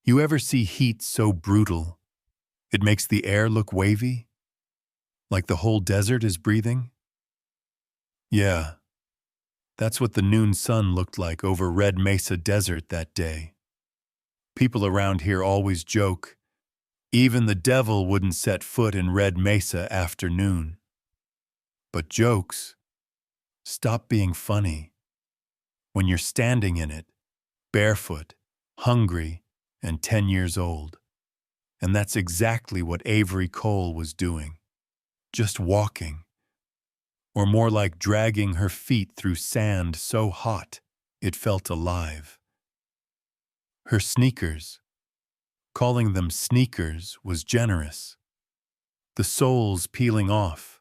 You ever see heat so brutal, it makes the air look wavy? Like the whole desert is breathing? Yeah, that's what the noon sun looked like over Red Mesa Desert that day. People around here always joke, even the devil wouldn't set foot in Red Mesa after noon. But jokes stop being funny when you're standing in it, barefoot, hungry, and 10 years old. And that's exactly what Avery Cole was doing. Just walking, or more like dragging her feet through sand so hot it felt alive. Her sneakers, calling them sneakers was generous. The soles peeling off,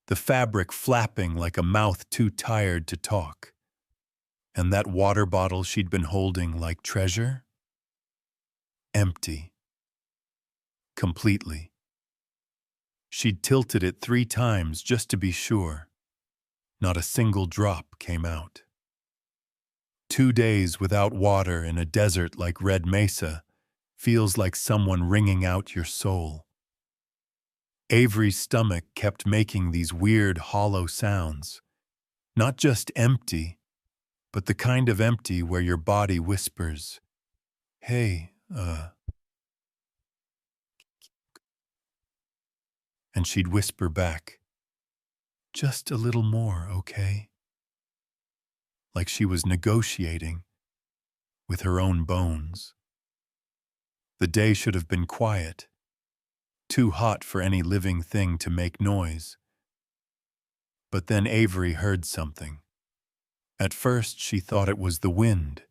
the fabric flapping like a mouth too tired to talk. And that water bottle she'd been holding like treasure? Empty. Completely. She'd tilted it 3 times just to be sure. Not a single drop came out. 2 days without water in a desert like Red Mesa feels like someone wringing out your soul. Avery's stomach kept making these weird hollow sounds. Not just empty, but the kind of empty where your body whispers, "Hey, and she'd whisper back, "Just a little more, okay?" Like she was negotiating with her own bones. The day should have been quiet, too hot for any living thing to make noise. But then Avery heard something. At first she thought it was the wind,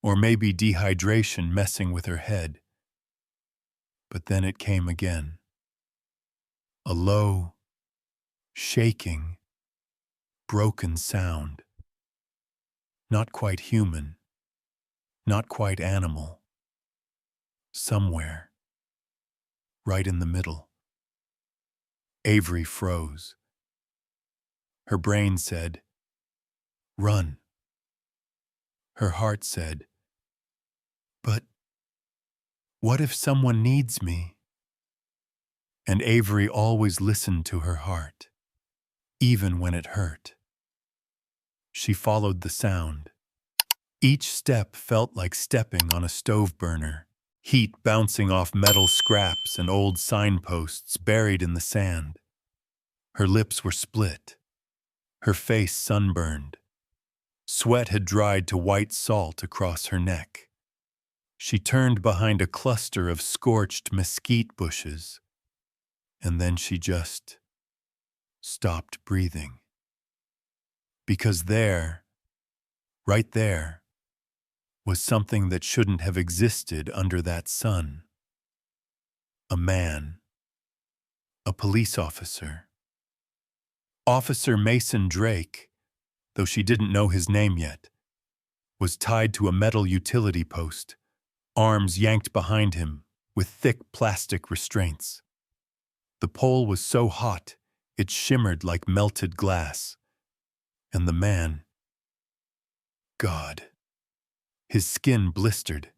or maybe dehydration messing with her head. But then it came again. A low, shaking, broken sound. Not quite human, not quite animal. Somewhere, right in the middle. Avery froze. Her brain said, "Run." Her heart said, "But what if someone needs me?" And Avery always listened to her heart, even when it hurt. She followed the sound. Each step felt like stepping on a stove burner, heat bouncing off metal scraps and old signposts buried in the sand. Her lips were split, her face sunburned. Sweat had dried to white salt across her neck. She turned behind a cluster of scorched mesquite bushes, and then she just stopped breathing. Because there, right there, was something that shouldn't have existed under that sun. A man. A police officer. Officer Mason Drake, though she didn't know his name yet, was tied to a metal utility post, arms yanked behind him with thick plastic restraints. The pole was so hot, it shimmered like melted glass. And the man, God. His skin blistered,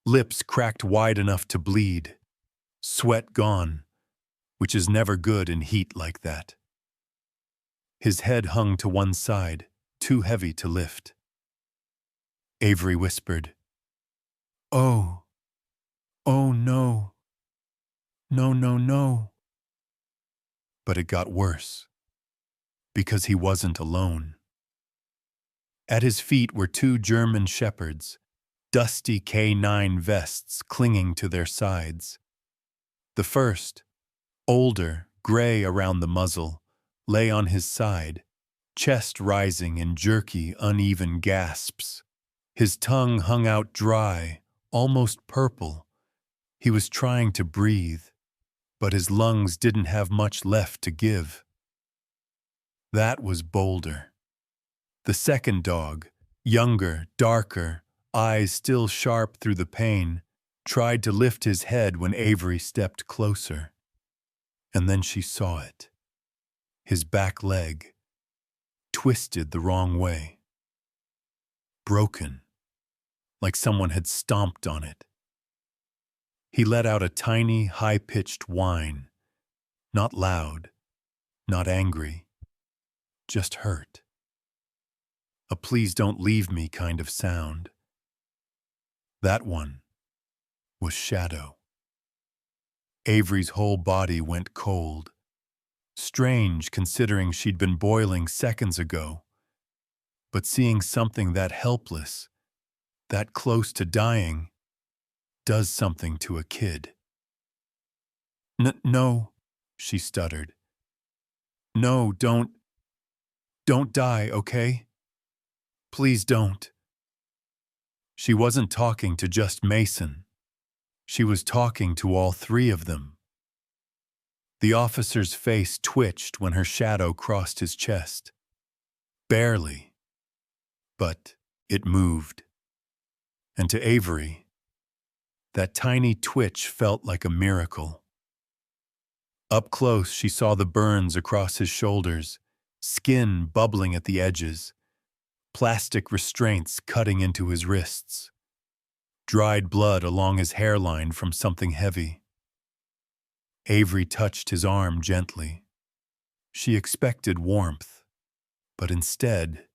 lips cracked wide enough to bleed, sweat gone, which is never good in heat like that. His head hung to one side, too heavy to lift. Avery whispered, "Oh, oh no, no, no, no." But it got worse, because he wasn't alone. At his feet were 2 German shepherds, dusty K9 vests clinging to their sides. The first, older, gray around the muzzle, lay on his side, chest rising in jerky, uneven gasps. His tongue hung out dry, almost purple. He was trying to breathe, but his lungs didn't have much left to give. That was Boulder. The second dog, younger, darker, eyes still sharp through the pain, tried to lift his head when Avery stepped closer. And then she saw it. His back leg, twisted the wrong way. Broken, like someone had stomped on it. He let out a tiny, high-pitched whine, not loud, not angry, just hurt. A please don't leave me kind of sound. That one was Shadow. Avery's whole body went cold. Strange considering she'd been boiling seconds ago. But seeing something that helpless, that close to dying, does something to a kid. No, she stuttered. No, don't die, okay? Please don't. She wasn't talking to just Mason. She was talking to all three of them. The officer's face twitched when her shadow crossed his chest. Barely. But it moved. And to Avery, that tiny twitch felt like a miracle. Up close, she saw the burns across his shoulders, skin bubbling at the edges, plastic restraints cutting into his wrists, dried blood along his hairline from something heavy. Avery touched his arm gently. She expected warmth, but instead,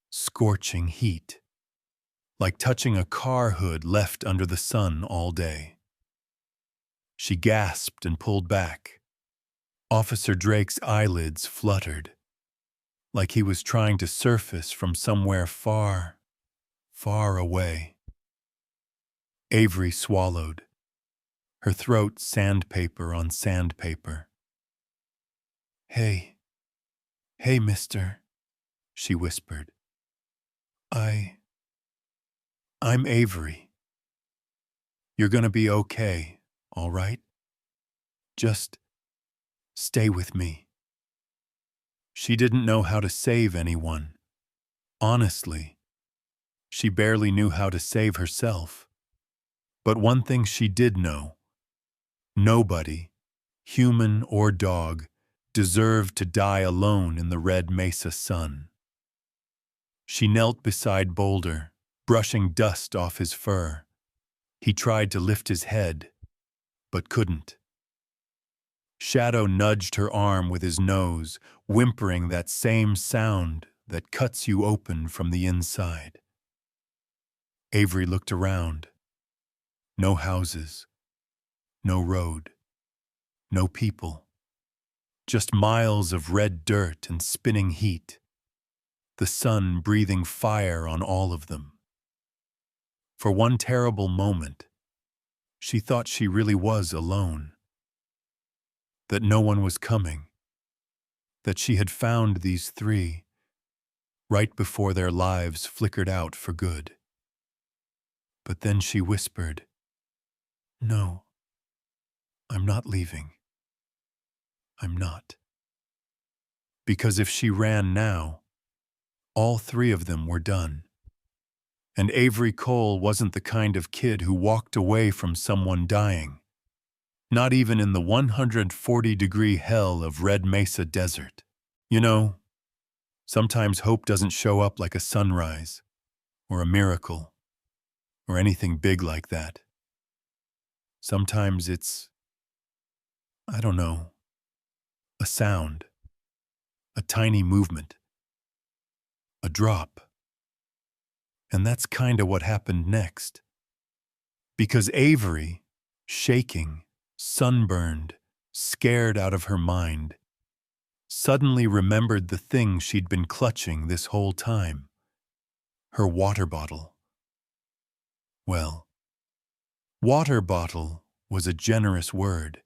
scorching heat, like touching a car hood left under the sun all day. She gasped and pulled back. Officer Drake's eyelids fluttered, like he was trying to surface from somewhere far, far away. Avery swallowed, her throat sandpaper on sandpaper. Hey, mister, she whispered. I'm Avery. You're gonna be okay, all right? Just stay with me. She didn't know how to save anyone. Honestly, she barely knew how to save herself. But one thing she did know: nobody, human or dog, deserved to die alone in the Red Mesa sun. She knelt beside Boulder, brushing dust off his fur. He tried to lift his head, but couldn't. Shadow nudged her arm with his nose, whimpering that same sound that cuts you open from the inside. Avery looked around. No houses, no road, no people. Just miles of red dirt and spinning heat, the sun breathing fire on all of them. For one terrible moment, she thought she really was alone. That no one was coming. That she had found these three right before their lives flickered out for good. But then she whispered, "No, I'm not leaving. I'm not." Because if she ran now, all three of them were done. And Avery Cole wasn't the kind of kid who walked away from someone dying. Not even in the 140-degree hell of Red Mesa Desert. You know, sometimes hope doesn't show up like a sunrise, or a miracle, or anything big like that. Sometimes it's, I don't know, a sound, a tiny movement, a drop. And that's kinda what happened next. Because Avery, shaking, sunburned, scared out of her mind, suddenly remembered the thing she'd been clutching this whole time. Her water bottle. Well, water bottle was a generous word.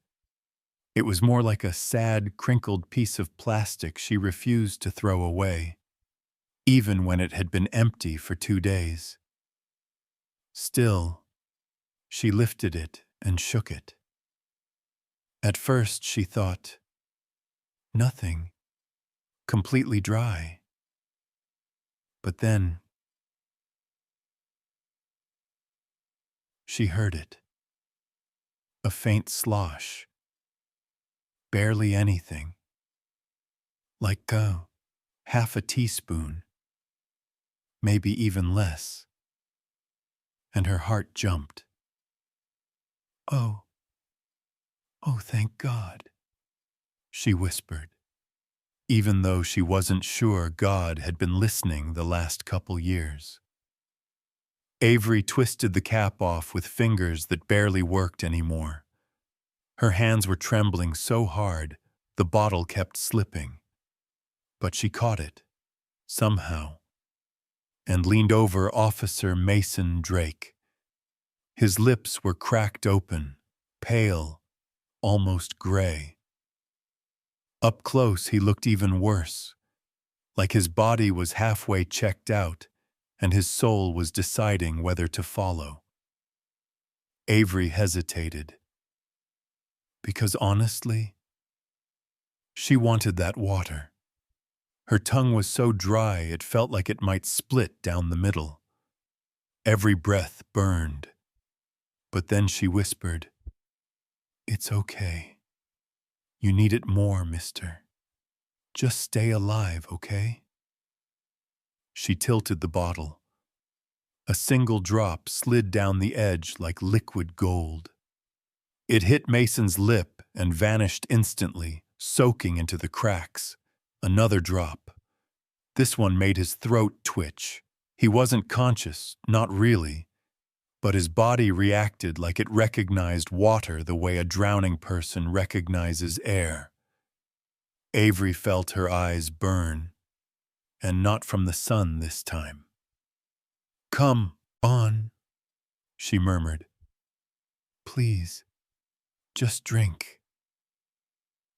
It was more like a sad, crinkled piece of plastic she refused to throw away, even when it had been empty for 2 days. Still, she lifted it and shook it. At first she thought, nothing, completely dry. But then she heard it. A faint slosh. Barely anything. Like half a teaspoon. Maybe even less. And her heart jumped. Oh, oh, thank God, she whispered, even though she wasn't sure God had been listening the last couple years. Avery twisted the cap off with fingers that barely worked anymore. Her hands were trembling so hard, the bottle kept slipping. But she caught it, somehow, and leaned over Officer Mason Drake. His lips were cracked open, pale, almost gray. Up close, he looked even worse, like his body was halfway checked out and his soul was deciding whether to follow. Avery hesitated, because honestly, she wanted that water. Her tongue was so dry it felt like it might split down the middle. Every breath burned. But then she whispered, "It's okay. You need it more, mister. Just stay alive, okay?" She tilted the bottle. A single drop slid down the edge like liquid gold. It hit Mason's lip and vanished instantly, soaking into the cracks. Another drop. This one made his throat twitch. He wasn't conscious, not really, but his body reacted like it recognized water the way a drowning person recognizes air. Avery felt her eyes burn, and not from the sun this time. "Come on," she murmured. "Please, just drink."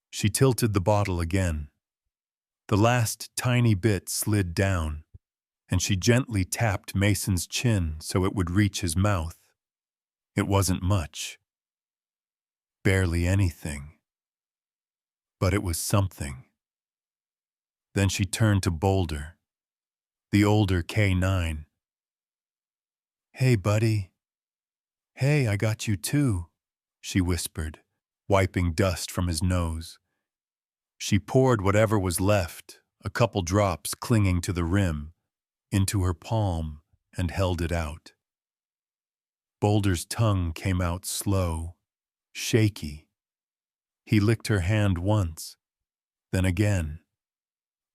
She tilted the bottle again. The last tiny bit slid down, and she gently tapped Mason's chin so it would reach his mouth. It wasn't much. Barely anything. But it was something. Then she turned to Boulder, the older K9. "Hey, buddy. Hey, I got you too," she whispered, wiping dust from his nose. She poured whatever was left, a couple drops clinging to the rim, into her palm and held it out. Boulder's tongue came out slow, shaky. He licked her hand once, then again.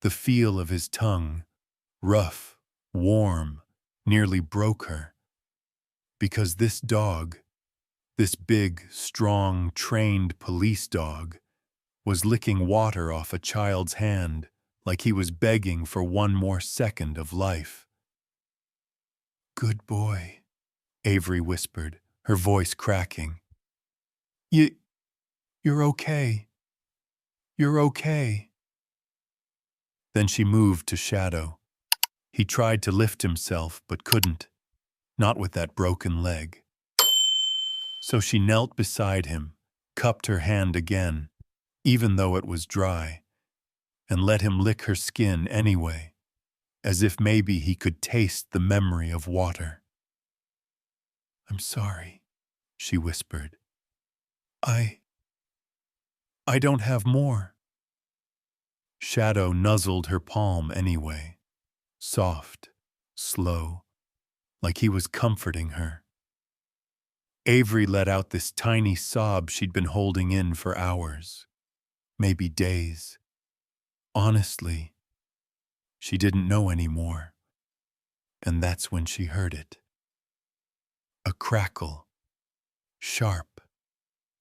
The feel of his tongue, rough, warm, nearly broke her. Because this dog, this big, strong, trained police dog, was licking water off a child's hand like he was begging for one more second of life. "Good boy," Avery whispered, her voice cracking. You're okay. You're okay." Then she moved to Shadow. He tried to lift himself but couldn't, not with that broken leg. So she knelt beside him, cupped her hand again, even though it was dry, and let him lick her skin anyway, as if maybe he could taste the memory of water. "I'm sorry," she whispered. I don't have more." Shadow nuzzled her palm anyway, soft, slow, like he was comforting her. Avery let out this tiny sob she'd been holding in for hours, maybe days. Honestly, she didn't know anymore, and that's when she heard it. A crackle, sharp,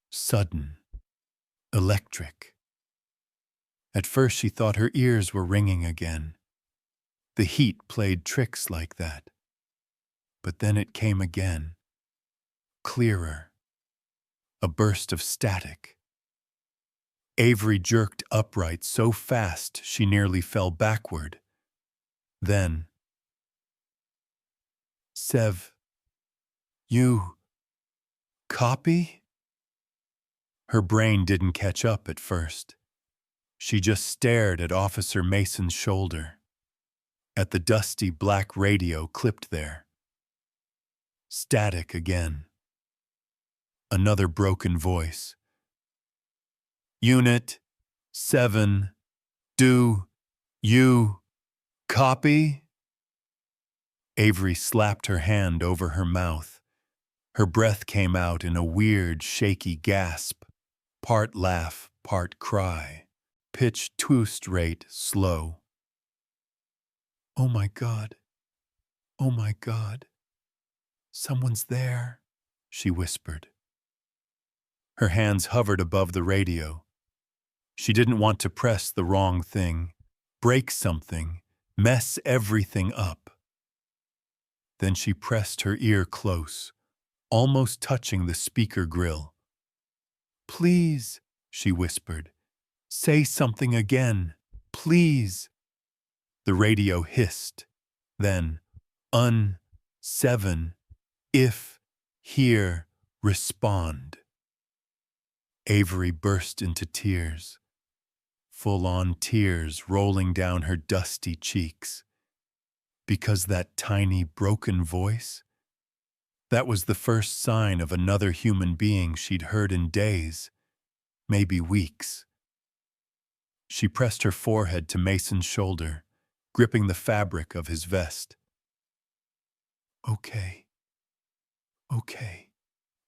sudden, electric. At first she thought her ears were ringing again. The heat played tricks like that. But then it came again, clearer, a burst of static. Avery jerked upright so fast she nearly fell backward. Then, "Sev, you copy?" Her brain didn't catch up at first. She just stared at Officer Mason's shoulder, at the dusty black radio clipped there. Static again. Another broken voice. "Unit 7, do you copy?" Avery slapped her hand over her mouth. Her breath came out in a weird, shaky gasp, part laugh, part cry, pitch twoost rate slow. "Oh my God, oh my God, someone's there," she whispered. Her hands hovered above the radio. She didn't want to press the wrong thing, break something, mess everything up. Then she pressed her ear close, almost touching the speaker grill. "Please," she whispered, "say something again, please." The radio hissed. Then, "7, if, here, respond." Avery burst into tears, full-on tears rolling down her dusty cheeks. Because that tiny, broken voice, that was the first sign of another human being she'd heard in days, maybe weeks. She pressed her forehead to Mason's shoulder, gripping the fabric of his vest. "Okay, okay,"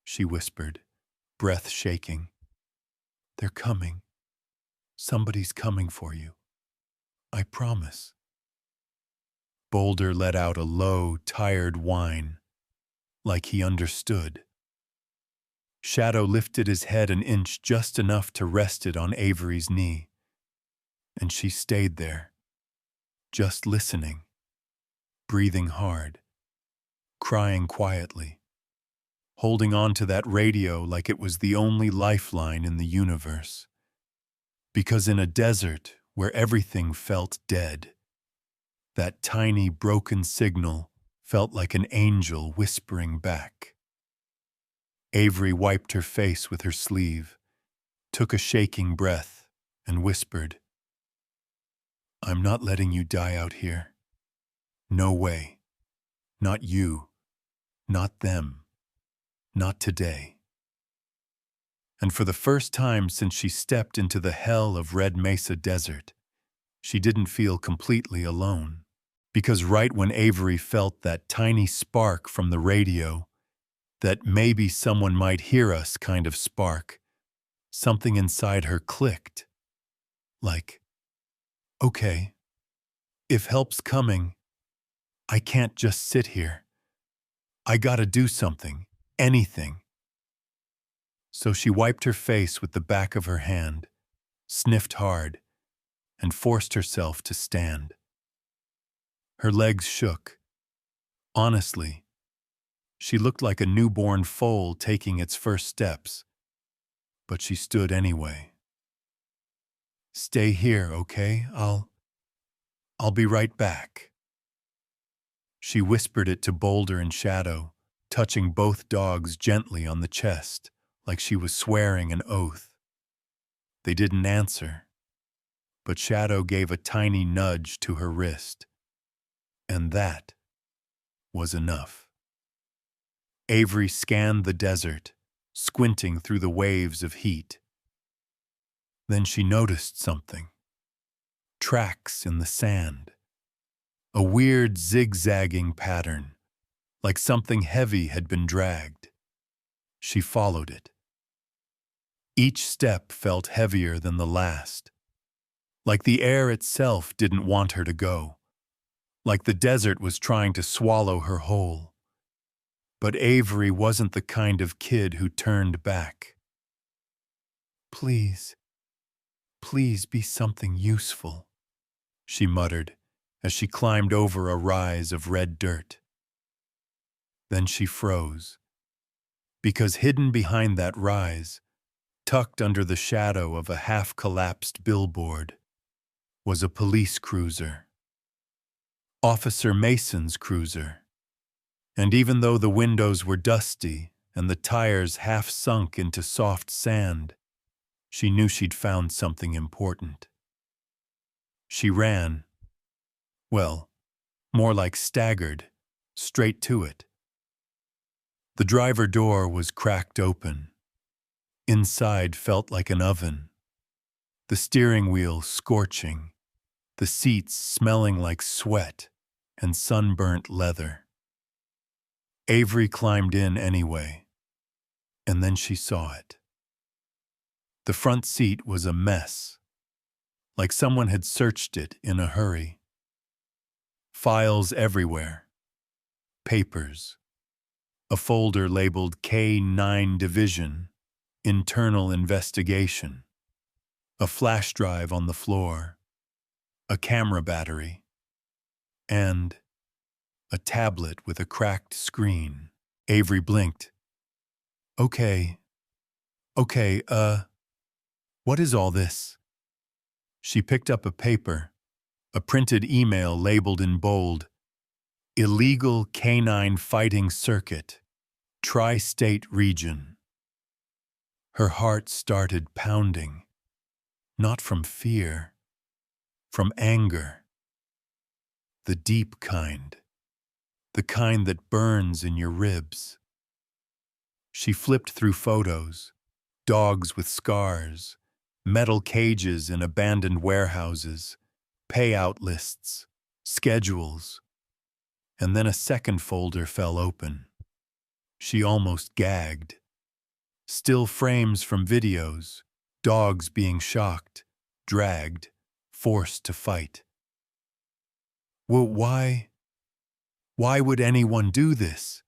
she whispered, breath shaking. "They're coming. Somebody's coming for you. I promise." Boulder let out a low, tired whine, like he understood. Shadow lifted his head an inch, just enough to rest it on Avery's knee. And she stayed there, just listening, breathing hard, crying quietly, holding on to that radio like it was the only lifeline in the universe. Because in a desert where everything felt dead, that tiny broken signal felt like an angel whispering back. Avery wiped her face with her sleeve, took a shaking breath, and whispered, "I'm not letting you die out here. No way. Not you. Not them. Not today." And for the first time since she stepped into the hell of Red Mesa Desert, she didn't feel completely alone. Because right when Avery felt that tiny spark from the radio, that maybe someone might hear us kind of spark, something inside her clicked. Like, okay, if help's coming, I can't just sit here. I gotta do something, anything. So she wiped her face with the back of her hand, sniffed hard, and forced herself to stand. Her legs shook. Honestly, she looked like a newborn foal taking its first steps, but she stood anyway. "Stay here, okay? I'll be right back." She whispered it to Boulder and Shadow, touching both dogs gently on the chest, like she was swearing an oath. They didn't answer, but Shadow gave a tiny nudge to her wrist. And that was enough. Avery scanned the desert, squinting through the waves of heat. Then she noticed something. Tracks in the sand. A weird zigzagging pattern, like something heavy had been dragged. She followed it. Each step felt heavier than the last, like the air itself didn't want her to go, like the desert was trying to swallow her whole. But Avery wasn't the kind of kid who turned back. "Please, please be something useful," she muttered as she climbed over a rise of red dirt. Then she froze, because hidden behind that rise, tucked under the shadow of a half-collapsed billboard, was a police cruiser. Officer Mason's cruiser. And even though the windows were dusty and the tires half sunk into soft sand, she knew she'd found something important. She ran, well, more like staggered, straight to it. The driver door was cracked open. Inside felt like an oven. The steering wheel scorching, the seats smelling like sweat and sunburnt leather. Avery climbed in anyway, and then she saw it. The front seat was a mess, like someone had searched it in a hurry. Files everywhere, papers, a folder labeled K9 Division, Internal Investigation, a flash drive on the floor, a camera battery, and a tablet with a cracked screen. Avery blinked. Okay, what is all this? She picked up a paper, a printed email labeled in bold, Illegal Canine Fighting Circuit, Tri-State Region. Her heart started pounding, not from fear, from anger. The deep kind, the kind that burns in your ribs. She flipped through photos, dogs with scars, metal cages in abandoned warehouses, payout lists, schedules, and then a second folder fell open. She almost gagged. Still frames from videos, dogs being shocked, dragged, forced to fight. Well, why would anyone do this?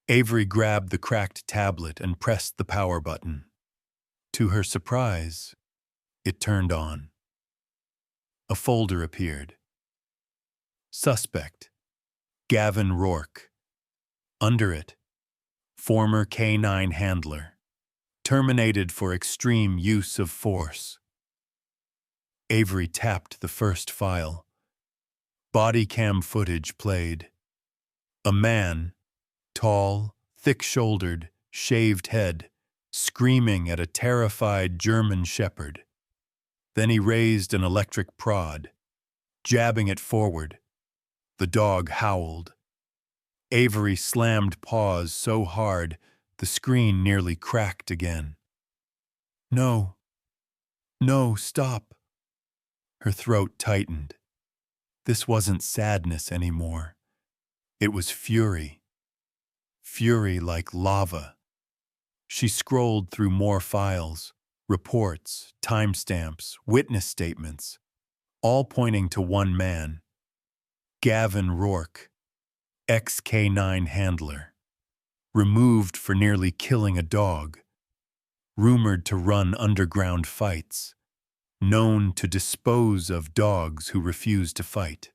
Avery grabbed the cracked tablet and pressed the power button. To her surprise, it turned on. A folder appeared. Suspect, Gavin Rourke. Under it, former K9 handler, terminated for extreme use of force. Avery tapped the first file. Body cam footage played. A man, tall, thick-shouldered, shaved head, screaming at a terrified German shepherd. Then he raised an electric prod, jabbing it forward. The dog howled. Avery slammed pause so hard, the screen nearly cracked again. No, stop. Her throat tightened. This wasn't sadness anymore. It was fury. Fury like lava. She scrolled through more files, reports, timestamps, witness statements, all pointing to one man, Gavin Rourke, ex-K9 handler, removed for nearly killing a dog, rumored to run underground fights, known to dispose of dogs who refused to fight.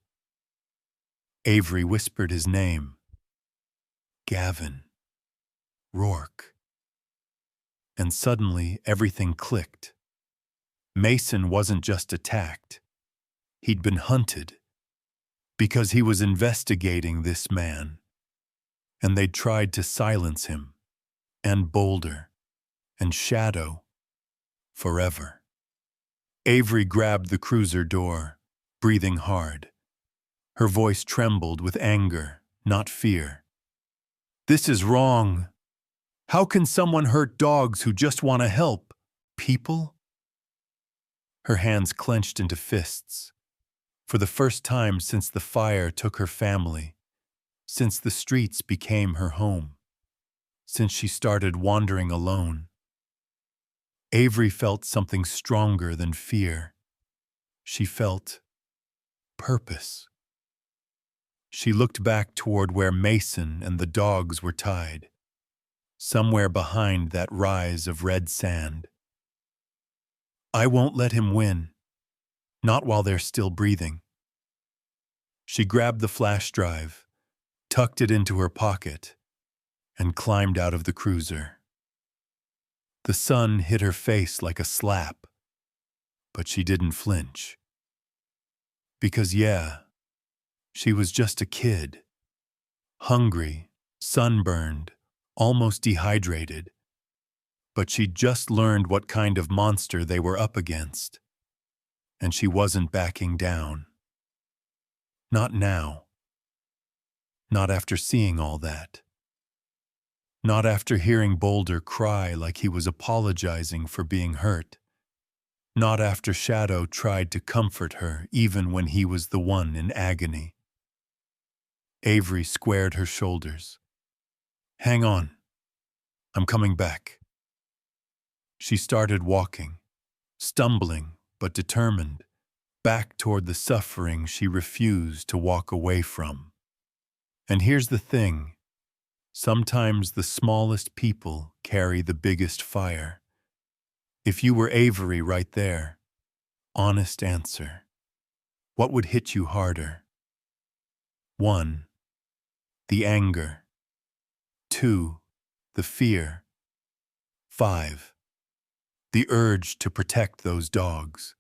Avery whispered his name. Gavin Rourke. And suddenly everything clicked. Mason wasn't just attacked. He'd been hunted because he was investigating this man, and they'd tried to silence him, and Boulder, and Shadow, forever. Avery grabbed the cruiser door, breathing hard. Her voice trembled with anger, not fear. This is wrong. How can someone hurt dogs who just want to help? People? Her hands clenched into fists. For the first time since the fire took her family, since the streets became her home, since she started wandering alone. Avery felt something stronger than fear. She felt purpose. She looked back toward where Mason and the dogs were tied, somewhere behind that rise of red sand. I won't let him win, not while they're still breathing. She grabbed the flash drive, tucked it into her pocket, and climbed out of the cruiser. The sun hit her face like a slap, but she didn't flinch. Because she was just a kid, hungry, sunburned, almost dehydrated, but she'd just learned what kind of monster they were up against, and she wasn't backing down. Not now. Not after seeing all that. Not after hearing Boulder cry like he was apologizing for being hurt. Not after Shadow tried to comfort her even when he was the one in agony. Avery squared her shoulders. Hang on. I'm coming back. She started walking, stumbling but determined, back toward the suffering she refused to walk away from. And here's the thing. Sometimes the smallest people carry the biggest fire. If you were Avery right there, honest answer. What would hit you harder? 1. The anger. 2. The fear. 5. The urge to protect those dogs.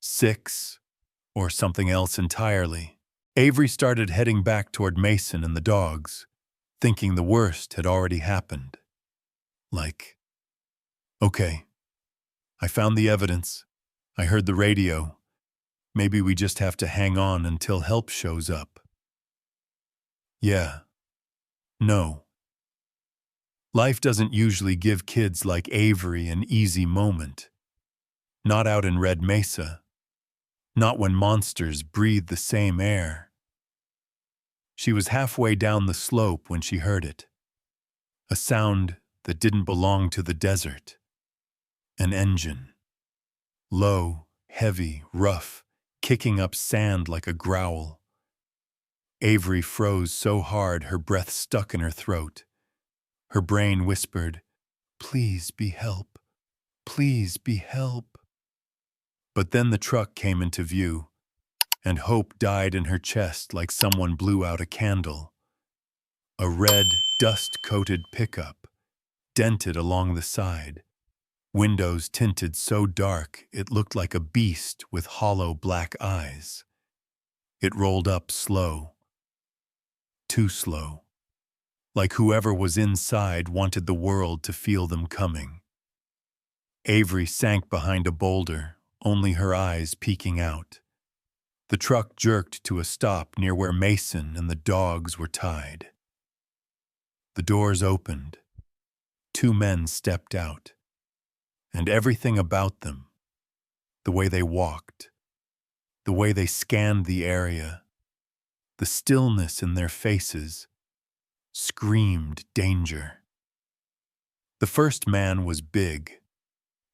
6. Or something else entirely. Avery started heading back toward Mason and the dogs, thinking the worst had already happened. Like, okay, I found the evidence. I heard the radio. Maybe we just have to hang on until help shows up. Yeah. No. Life doesn't usually give kids like Avery an easy moment. Not out in Red Mesa. Not when monsters breathe the same air. She was halfway down the slope when she heard it. A sound that didn't belong to the desert. An engine. Low, heavy, rough, kicking up sand like a growl. Avery froze so hard her breath stuck in her throat. Her brain whispered, "Please be help. Please be help." But then the truck came into view, and hope died in her chest like someone blew out a candle. A red, dust-coated pickup, dented along the side. Windows tinted so dark it looked like a beast with hollow black eyes. It rolled up slow. Too slow. Like whoever was inside wanted the world to feel them coming. Avery sank behind a boulder, only her eyes peeking out. The truck jerked to a stop near where Mason and the dogs were tied. The doors opened. 2 men stepped out. And everything about them, the way they walked, the way they scanned the area, the stillness in their faces, screamed danger. The first man was big,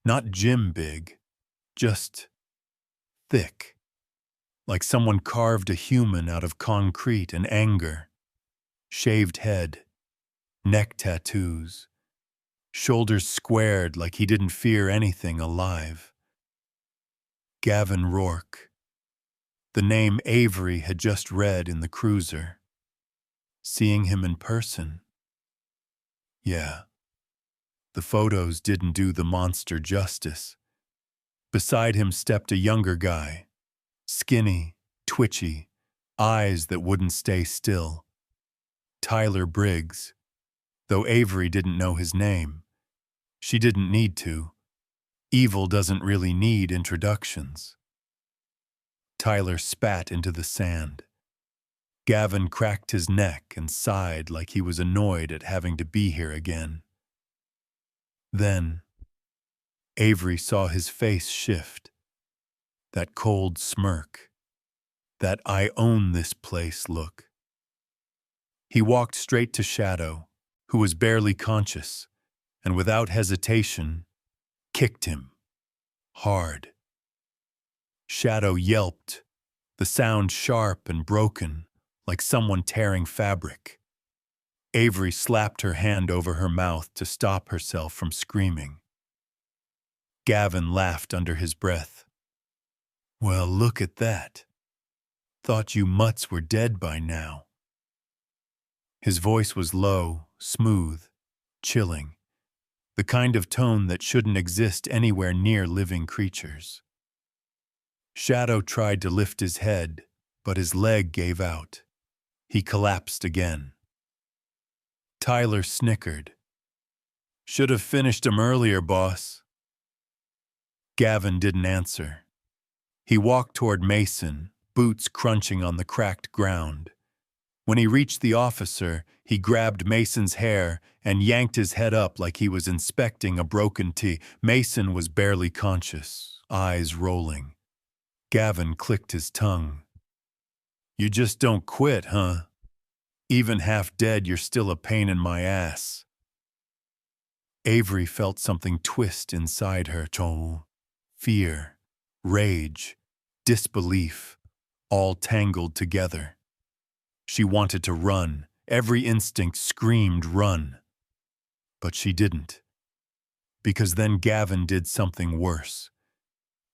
not Jim big, just thick, like someone carved a human out of concrete and anger. Shaved head, neck tattoos, shoulders squared like he didn't fear anything alive. Gavin Rourke. The name Avery had just read in the cruiser. Seeing him in person. Yeah. The photos didn't do the monster justice. Beside him stepped a younger guy. Skinny, twitchy, eyes that wouldn't stay still. Tyler Briggs. Though Avery didn't know his name. She didn't need to. Evil doesn't really need introductions. Tyler spat into the sand. Gavin cracked his neck and sighed like he was annoyed at having to be here again. Then, Avery saw his face shift. That cold smirk. That I own this place look. He walked straight to Shadow, who was barely conscious, and without hesitation, kicked him. Hard. Shadow yelped, the sound sharp and broken, like someone tearing fabric. Avery slapped her hand over her mouth to stop herself from screaming. Gavin laughed under his breath. Well, look at that. Thought you mutts were dead by now. His voice was low, smooth, chilling, the kind of tone that shouldn't exist anywhere near living creatures. Shadow tried to lift his head, but his leg gave out. He collapsed again. Tyler snickered. Should have finished him earlier, boss. Gavin didn't answer. He walked toward Mason, boots crunching on the cracked ground. When he reached the officer, he grabbed Mason's hair and yanked his head up like he was inspecting a broken tee. Mason was barely conscious, eyes rolling. Gavin clicked his tongue. You just don't quit, huh? Even half dead, you're still a pain in my ass. Avery felt something twist inside her. Fear, rage, disbelief, all tangled together. She wanted to run. Every instinct screamed run. But she didn't. Because then Gavin did something worse.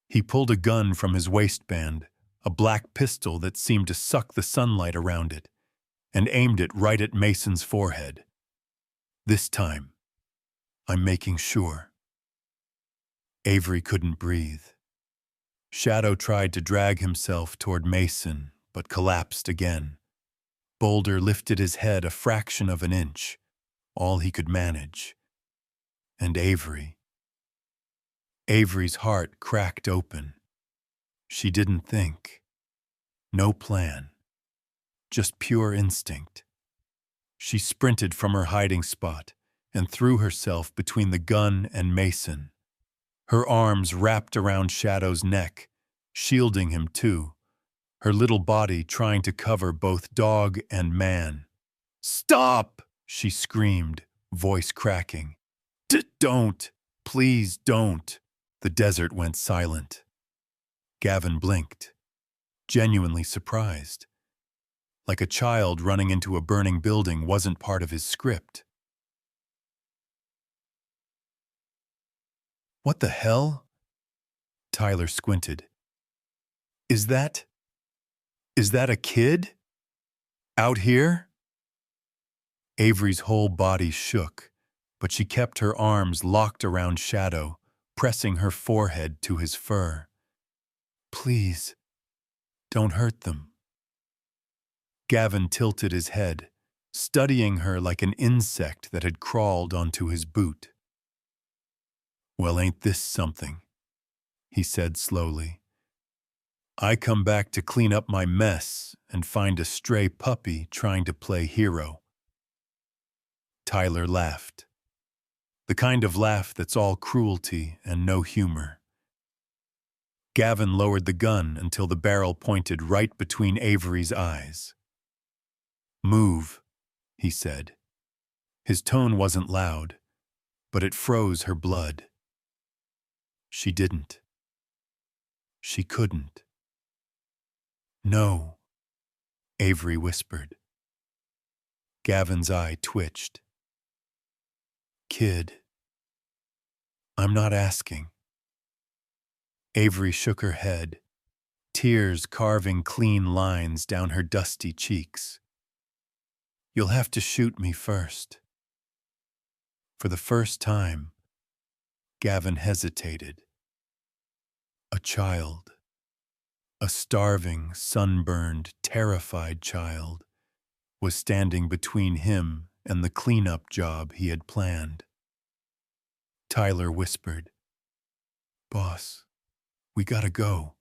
He pulled a gun from his waistband, a black pistol that seemed to suck the sunlight around it, and aimed it right at Mason's forehead. This time, I'm making sure. Avery couldn't breathe. Shadow tried to drag himself toward Mason, but collapsed again. Boulder lifted his head a fraction of an inch, all he could manage. And Avery's heart cracked open. She didn't think. No plan. Just pure instinct. She sprinted from her hiding spot and threw herself between the gun and Mason. Her arms wrapped around Shadow's neck, shielding him too, her little body trying to cover both dog and man. "Stop!" she screamed, voice cracking. Don't! Please don't!" The desert went silent. Gavin blinked, genuinely surprised. Like a child running into a burning building wasn't part of his script. "What the hell?" Tyler squinted. Is that a kid? Out here?" Avery's whole body shook, but she kept her arms locked around Shadow, pressing her forehead to his fur. "Please, don't hurt them." Gavin tilted his head, studying her like an insect that had crawled onto his boot. "Well, ain't this something?" he said slowly. "I come back to clean up my mess and find a stray puppy trying to play hero." Tyler laughed. The kind of laugh that's all cruelty and no humor. Gavin lowered the gun until the barrel pointed right between Avery's eyes. "Move," he said. His tone wasn't loud, but it froze her blood. She didn't. She couldn't. "No," Avery whispered. Gavin's eye twitched. "Kid, I'm not asking." Avery shook her head, tears carving clean lines down her dusty cheeks. "You'll have to shoot me first." For the first time, Gavin hesitated. A child. A starving, sunburned, terrified child was standing between him and the cleanup job he had planned. Tyler whispered, "Boss, we gotta go.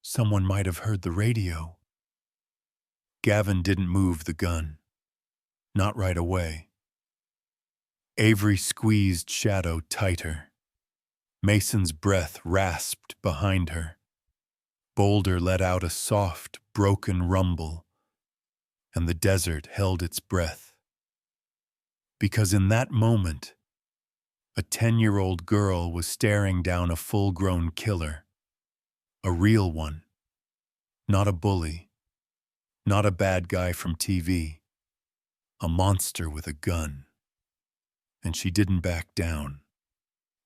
Someone might have heard the radio." Gavin didn't move the gun. Not right away. Avery squeezed Shadow tighter. Mason's breath rasped behind her. Boulder let out a soft, broken rumble, and the desert held its breath. Because in that moment, a 10-year-old girl was staring down a full-grown killer. A real one. Not a bully. Not a bad guy from TV. A monster with a gun. And she didn't back down.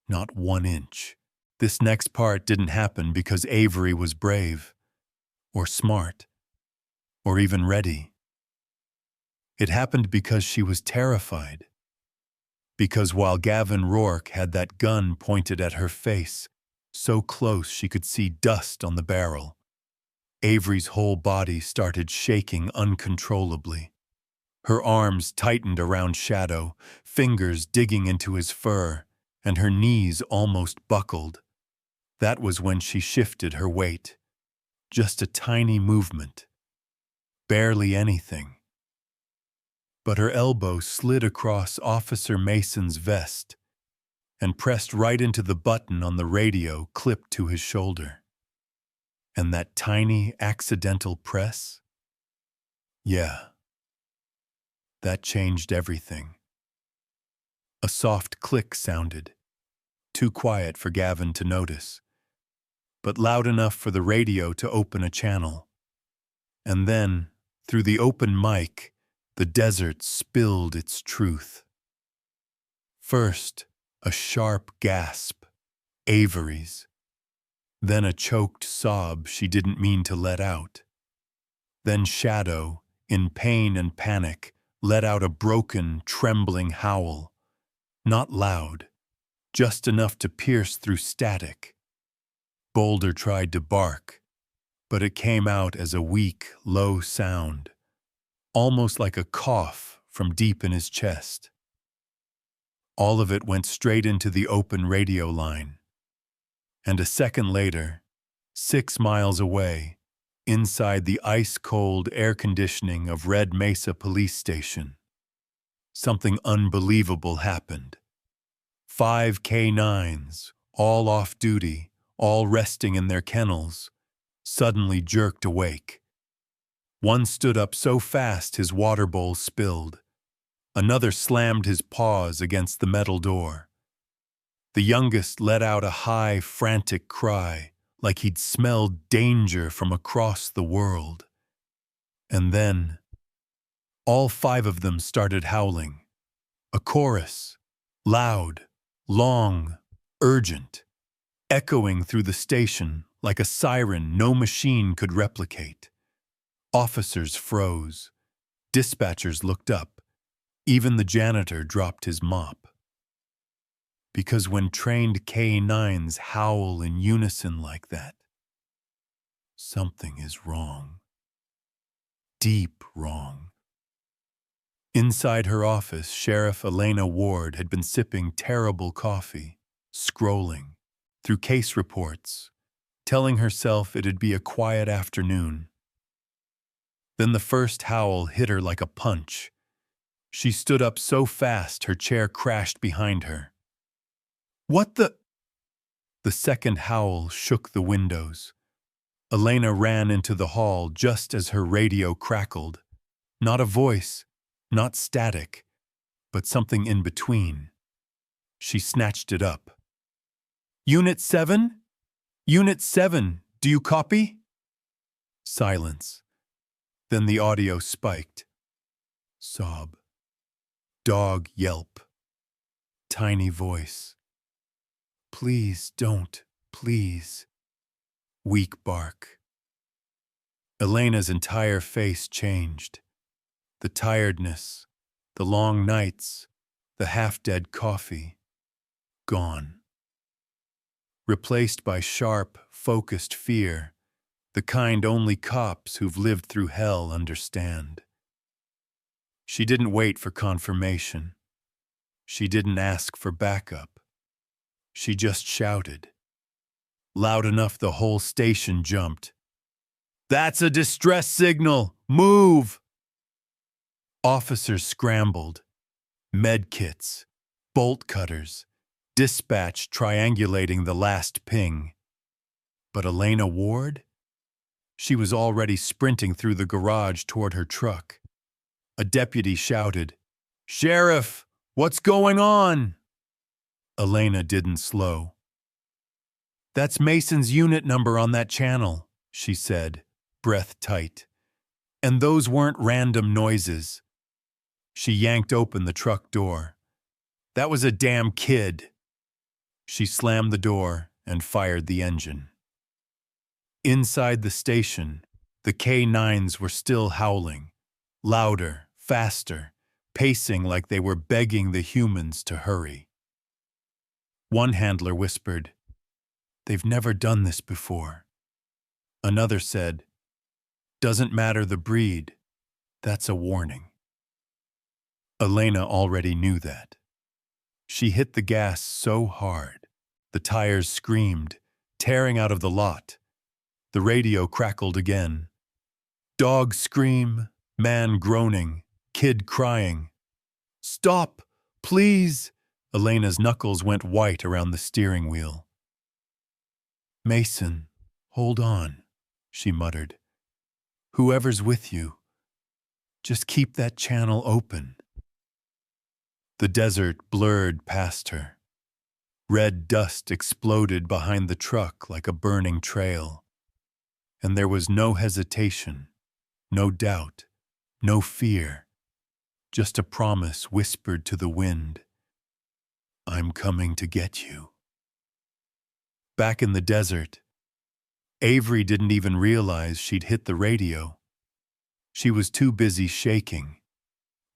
Not 1 inch. This next part didn't happen because Avery was brave, or smart, or even ready. It happened because she was terrified. Because while Gavin Rourke had that gun pointed at her face, so close she could see dust on the barrel, Avery's whole body started shaking uncontrollably. Her arms tightened around Shadow, fingers digging into his fur, and her knees almost buckled. That was when she shifted her weight. Just a tiny movement. Barely anything. But her elbow slid across Officer Mason's vest and pressed right into the button on the radio clipped to his shoulder. And that tiny, accidental press? Yeah, That changed everything. A soft click sounded, too quiet for Gavin to notice, but loud enough for the radio to open a channel. And then, through the open mic, the desert spilled its truth. First, a sharp gasp, Avery's. Then a choked sob she didn't mean to let out. Then Shadow, in pain and panic, let out a broken, trembling howl. Not loud, just enough to pierce through static. Boulder tried to bark, but it came out as a weak, low sound, almost like a cough from deep in his chest. All of it went straight into the open radio line. And a second later, 6 miles away, inside the ice-cold air conditioning of Red Mesa Police Station, something unbelievable happened. 5 K9s, all off duty, all resting in their kennels, suddenly jerked awake. One stood up so fast his water bowl spilled. Another slammed his paws against the metal door. The youngest let out a high, frantic cry, like he'd smelled danger from across the world. And then, all 5 of them started howling. A chorus, loud, long, urgent, echoing through the station like a siren no machine could replicate. Officers froze. Dispatchers looked up. Even the janitor dropped his mop. Because when trained K9s howl in unison like that, something is wrong. Deep wrong. Inside her office, Sheriff Elena Ward had been sipping terrible coffee, scrolling through case reports, telling herself it'd be a quiet afternoon. Then the first howl hit her like a punch. She stood up so fast her chair crashed behind her. What the? The second howl shook the windows. Elena ran into the hall just as her radio crackled. Not a voice, not static, but something in between. She snatched it up. Unit 7? Unit 7, do you copy? Silence. Then the audio spiked. Sob. Dog yelp. Tiny voice. Please don't, please. Weak bark. Elena's entire face changed. The tiredness, the long nights, the half-dead coffee. Gone. Replaced by sharp, focused fear, the kind only cops who've lived through hell understand. She didn't wait for confirmation. She didn't ask for backup. She just shouted. Loud enough the whole station jumped. That's a distress signal! Move! Officers scrambled. Med kits, bolt cutters, dispatch triangulating the last ping. But Elena Ward? She was already sprinting through the garage toward her truck. A deputy shouted, "Sheriff, what's going on?" Elena didn't slow. That's Mason's unit number on that channel, she said, breath tight. And those weren't random noises. She yanked open the truck door. That was a damn kid. She slammed the door and fired the engine. Inside the station, the K9s were still howling, louder, faster, pacing like they were begging the humans to hurry. One handler whispered, "They've never done this before." Another said, "Doesn't matter the breed, that's a warning." Elena already knew that. She hit the gas so hard, the tires screamed, tearing out of the lot. The radio crackled again. Dog scream, man groaning, kid crying. "Stop, please!" Elena's knuckles went white around the steering wheel. "Mason, hold on," she muttered. "Whoever's with you, Just keep that channel open. The desert blurred past her. Red dust exploded behind the truck like a burning trail. And there was no hesitation, no doubt, no fear, just a promise whispered to the wind. I'm coming to get you. Back in the desert, Avery didn't even realize she'd hit the radio. She was too busy shaking,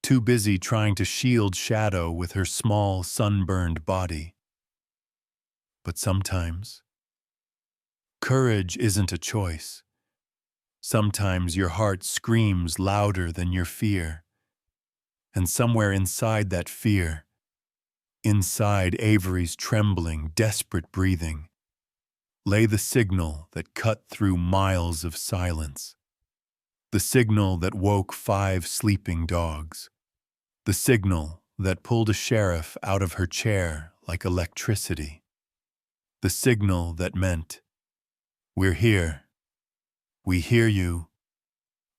too busy trying to shield Shadow with her small, sunburned body. But sometimes, courage isn't a choice. Sometimes your heart screams louder than your fear. And somewhere inside that fear, inside Avery's trembling, desperate breathing, lay the signal that cut through miles of silence. The signal that woke 5 sleeping dogs. The signal that pulled a sheriff out of her chair like electricity. The signal that meant, we're here, we hear you,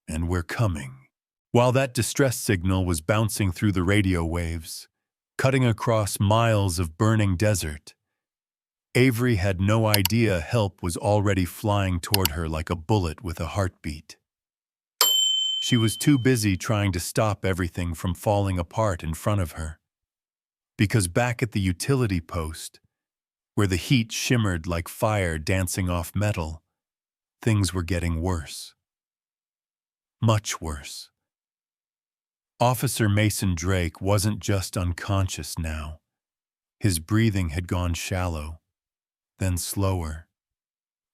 and we're coming. While that distress signal was bouncing through the radio waves, cutting across miles of burning desert, Avery had no idea help was already flying toward her like a bullet with a heartbeat. She was too busy trying to stop everything from falling apart in front of her. Because back at the utility post, where the heat shimmered like fire dancing off metal, things were getting worse. Much worse. Officer Mason Drake wasn't just unconscious now. His breathing had gone shallow, then slower,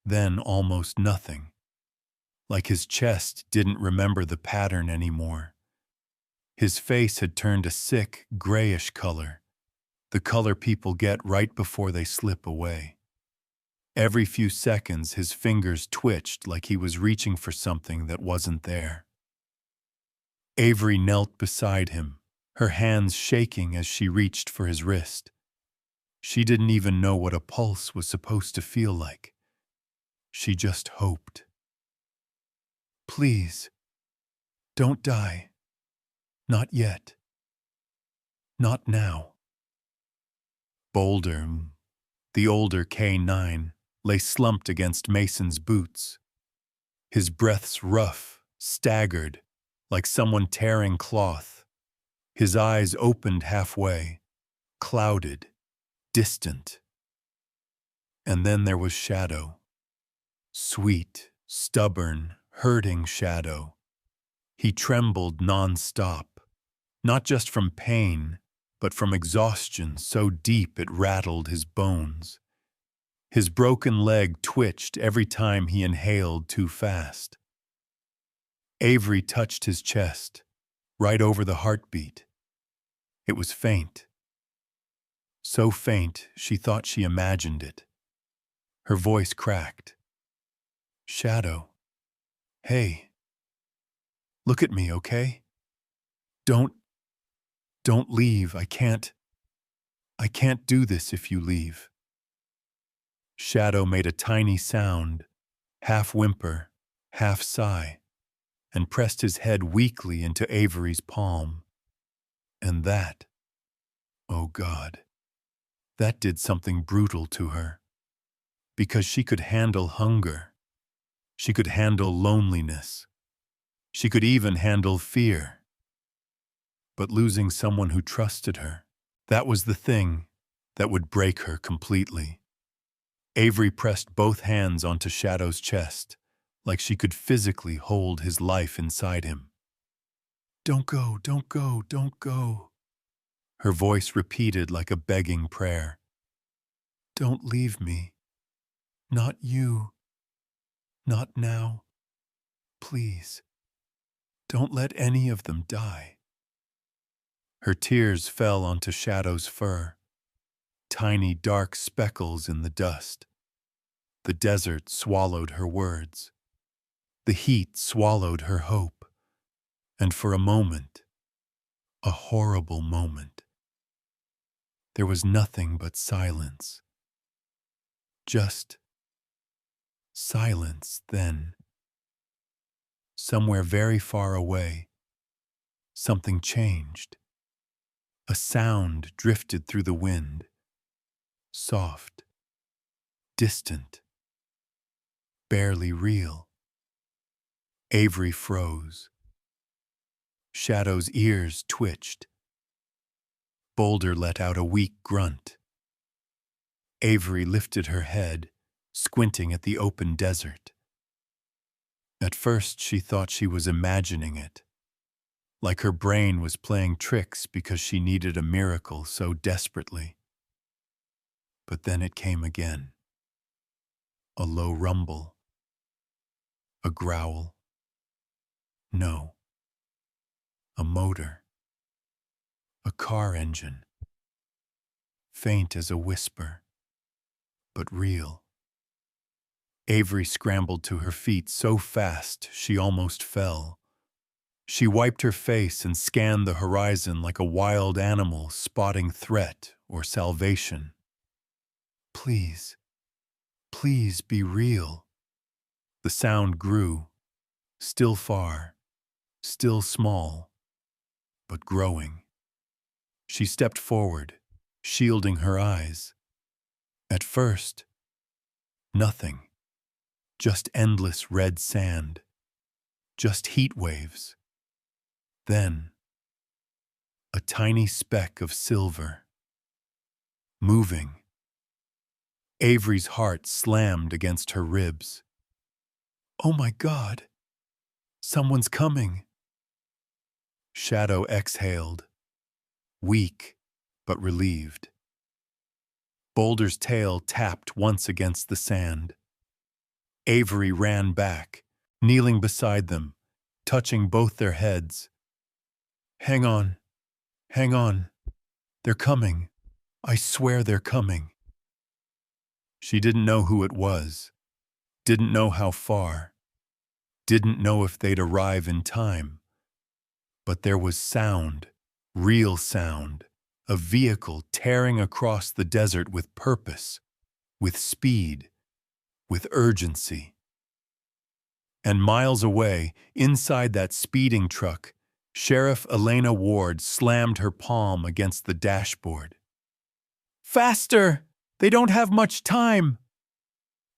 then almost nothing. Like his chest didn't remember the pattern anymore. His face had turned a sick, grayish color, the color people get right before they slip away. Every few seconds, his fingers twitched like he was reaching for something that wasn't there. Avery knelt beside him, her hands shaking as she reached for his wrist. She didn't even know what a pulse was supposed to feel like. She just hoped. Please, don't die. Not yet. Not now. Boulder, the older K9, lay slumped against Mason's boots. His breaths rough, staggered, like someone tearing cloth. His eyes opened halfway, clouded, distant. And then there was Shadow. Sweet, stubborn, hurting Shadow. He trembled non-stop, not just from pain, but from exhaustion so deep it rattled his bones. His broken leg twitched every time he inhaled too fast. Avery touched his chest, right over the heartbeat. It was faint. So faint she thought she imagined it. Her voice cracked. Shadow. Hey. Look at me, okay? Don't leave. I can't do this if you leave. Shadow made a tiny sound, half whimper, half sigh, and pressed his head weakly into Avery's palm. And that, oh God, that did something brutal to her. Because she could handle hunger. She could handle loneliness. She could even handle fear. But losing someone who trusted her, that was the thing that would break her completely. Avery pressed both hands onto Shadow's chest, like she could physically hold his life inside him. Don't go, don't go, don't go. Her voice repeated like a begging prayer. Don't leave me. Not you. Not now. Please. Don't let any of them die. Her tears fell onto Shadow's fur, tiny dark speckles in the dust. The desert swallowed her words. The heat swallowed her hope. And for a moment, a horrible moment, there was nothing but silence. Just silence then. Somewhere very far away, something changed. A sound drifted through the wind, soft, distant, barely real. Avery froze. Shadow's ears twitched. Boulder let out a weak grunt. Avery lifted her head, squinting at the open desert. At first, she thought she was imagining it, like her brain was playing tricks because she needed a miracle so desperately. But then it came again. A low rumble. A growl. No. A motor. A car engine. Faint as a whisper, but real. Avery scrambled to her feet so fast she almost fell. She wiped her face and scanned the horizon like a wild animal spotting threat or salvation. Please, please be real. The sound grew, still far, still small, but growing. She stepped forward, shielding her eyes. At first, nothing. Just endless red sand. Just heat waves. Then, a tiny speck of silver. Moving. Avery's heart slammed against her ribs. Oh my God! Someone's coming! Shadow exhaled, weak but relieved. Boulder's tail tapped once against the sand. Avery ran back, kneeling beside them, touching both their heads. Hang on, hang on. They're coming. I swear they're coming. She didn't know who it was, didn't know how far, didn't know if they'd arrive in time. But there was sound, real sound, a vehicle tearing across the desert with purpose, with speed, with urgency. And miles away, inside that speeding truck, Sheriff Elena Ward slammed her palm against the dashboard. Faster! They don't have much time!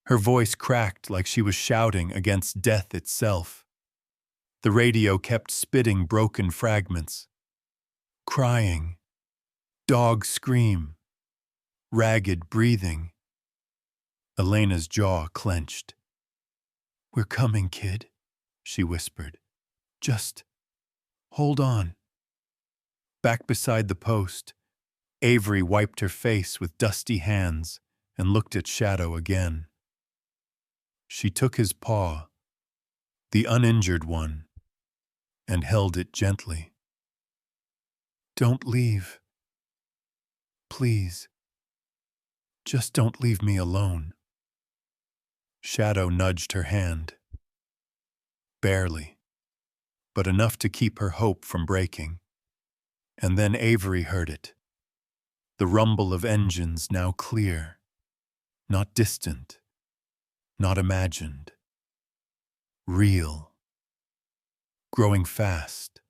Her voice cracked like she was shouting against death itself. The radio kept spitting broken fragments. Crying. Dog scream. Ragged breathing. Elena's jaw clenched. We're coming, kid, she whispered. Just hold on. Back beside the post, Avery wiped her face with dusty hands and looked at Shadow again. She took his paw, the uninjured one, and held it gently. Don't leave. Please. Just don't leave me alone. Shadow nudged her hand. Barely, but enough to keep her hope from breaking. And then Avery heard it. The rumble of engines now clear, not distant, not imagined. Real. Growing fast.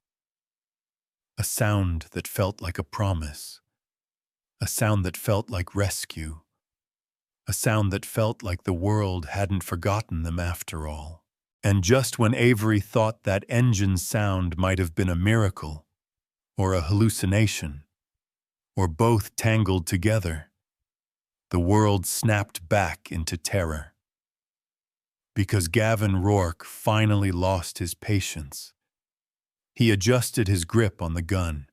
A sound that felt like a promise. A sound that felt like rescue. A sound that felt like the world hadn't forgotten them after all. And just when Avery thought that engine sound might have been a miracle, or a hallucination, or both tangled together, the world snapped back into terror. Because Gavin Rourke finally lost his patience. He adjusted his grip on the gun,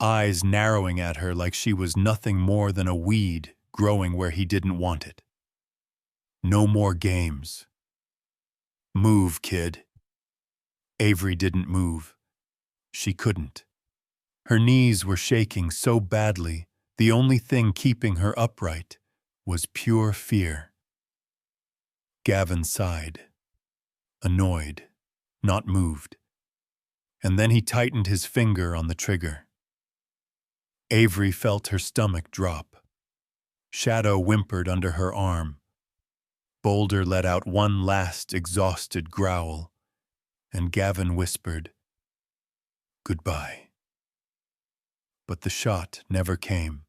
eyes narrowing at her like she was nothing more than a weed growing where he didn't want it. No more games. Move, kid. Avery didn't move. She couldn't. Her knees were shaking so badly, the only thing keeping her upright was pure fear. Gavin sighed, annoyed, not moved. And then he tightened his finger on the trigger. Avery felt her stomach drop. Shadow whimpered under her arm. Boulder let out one last exhausted growl, and Gavin whispered, goodbye. But the shot never came,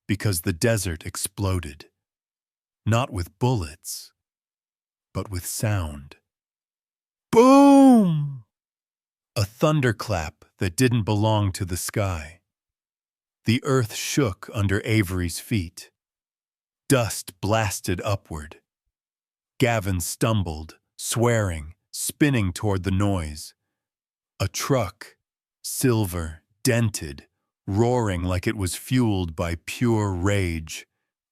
because the desert exploded, not with bullets, but with sound. Boom! A thunderclap that didn't belong to the sky. The earth shook under Avery's feet. Dust blasted upward. Gavin stumbled, swearing, spinning toward the noise. A truck, silver, dented, roaring like it was fueled by pure rage,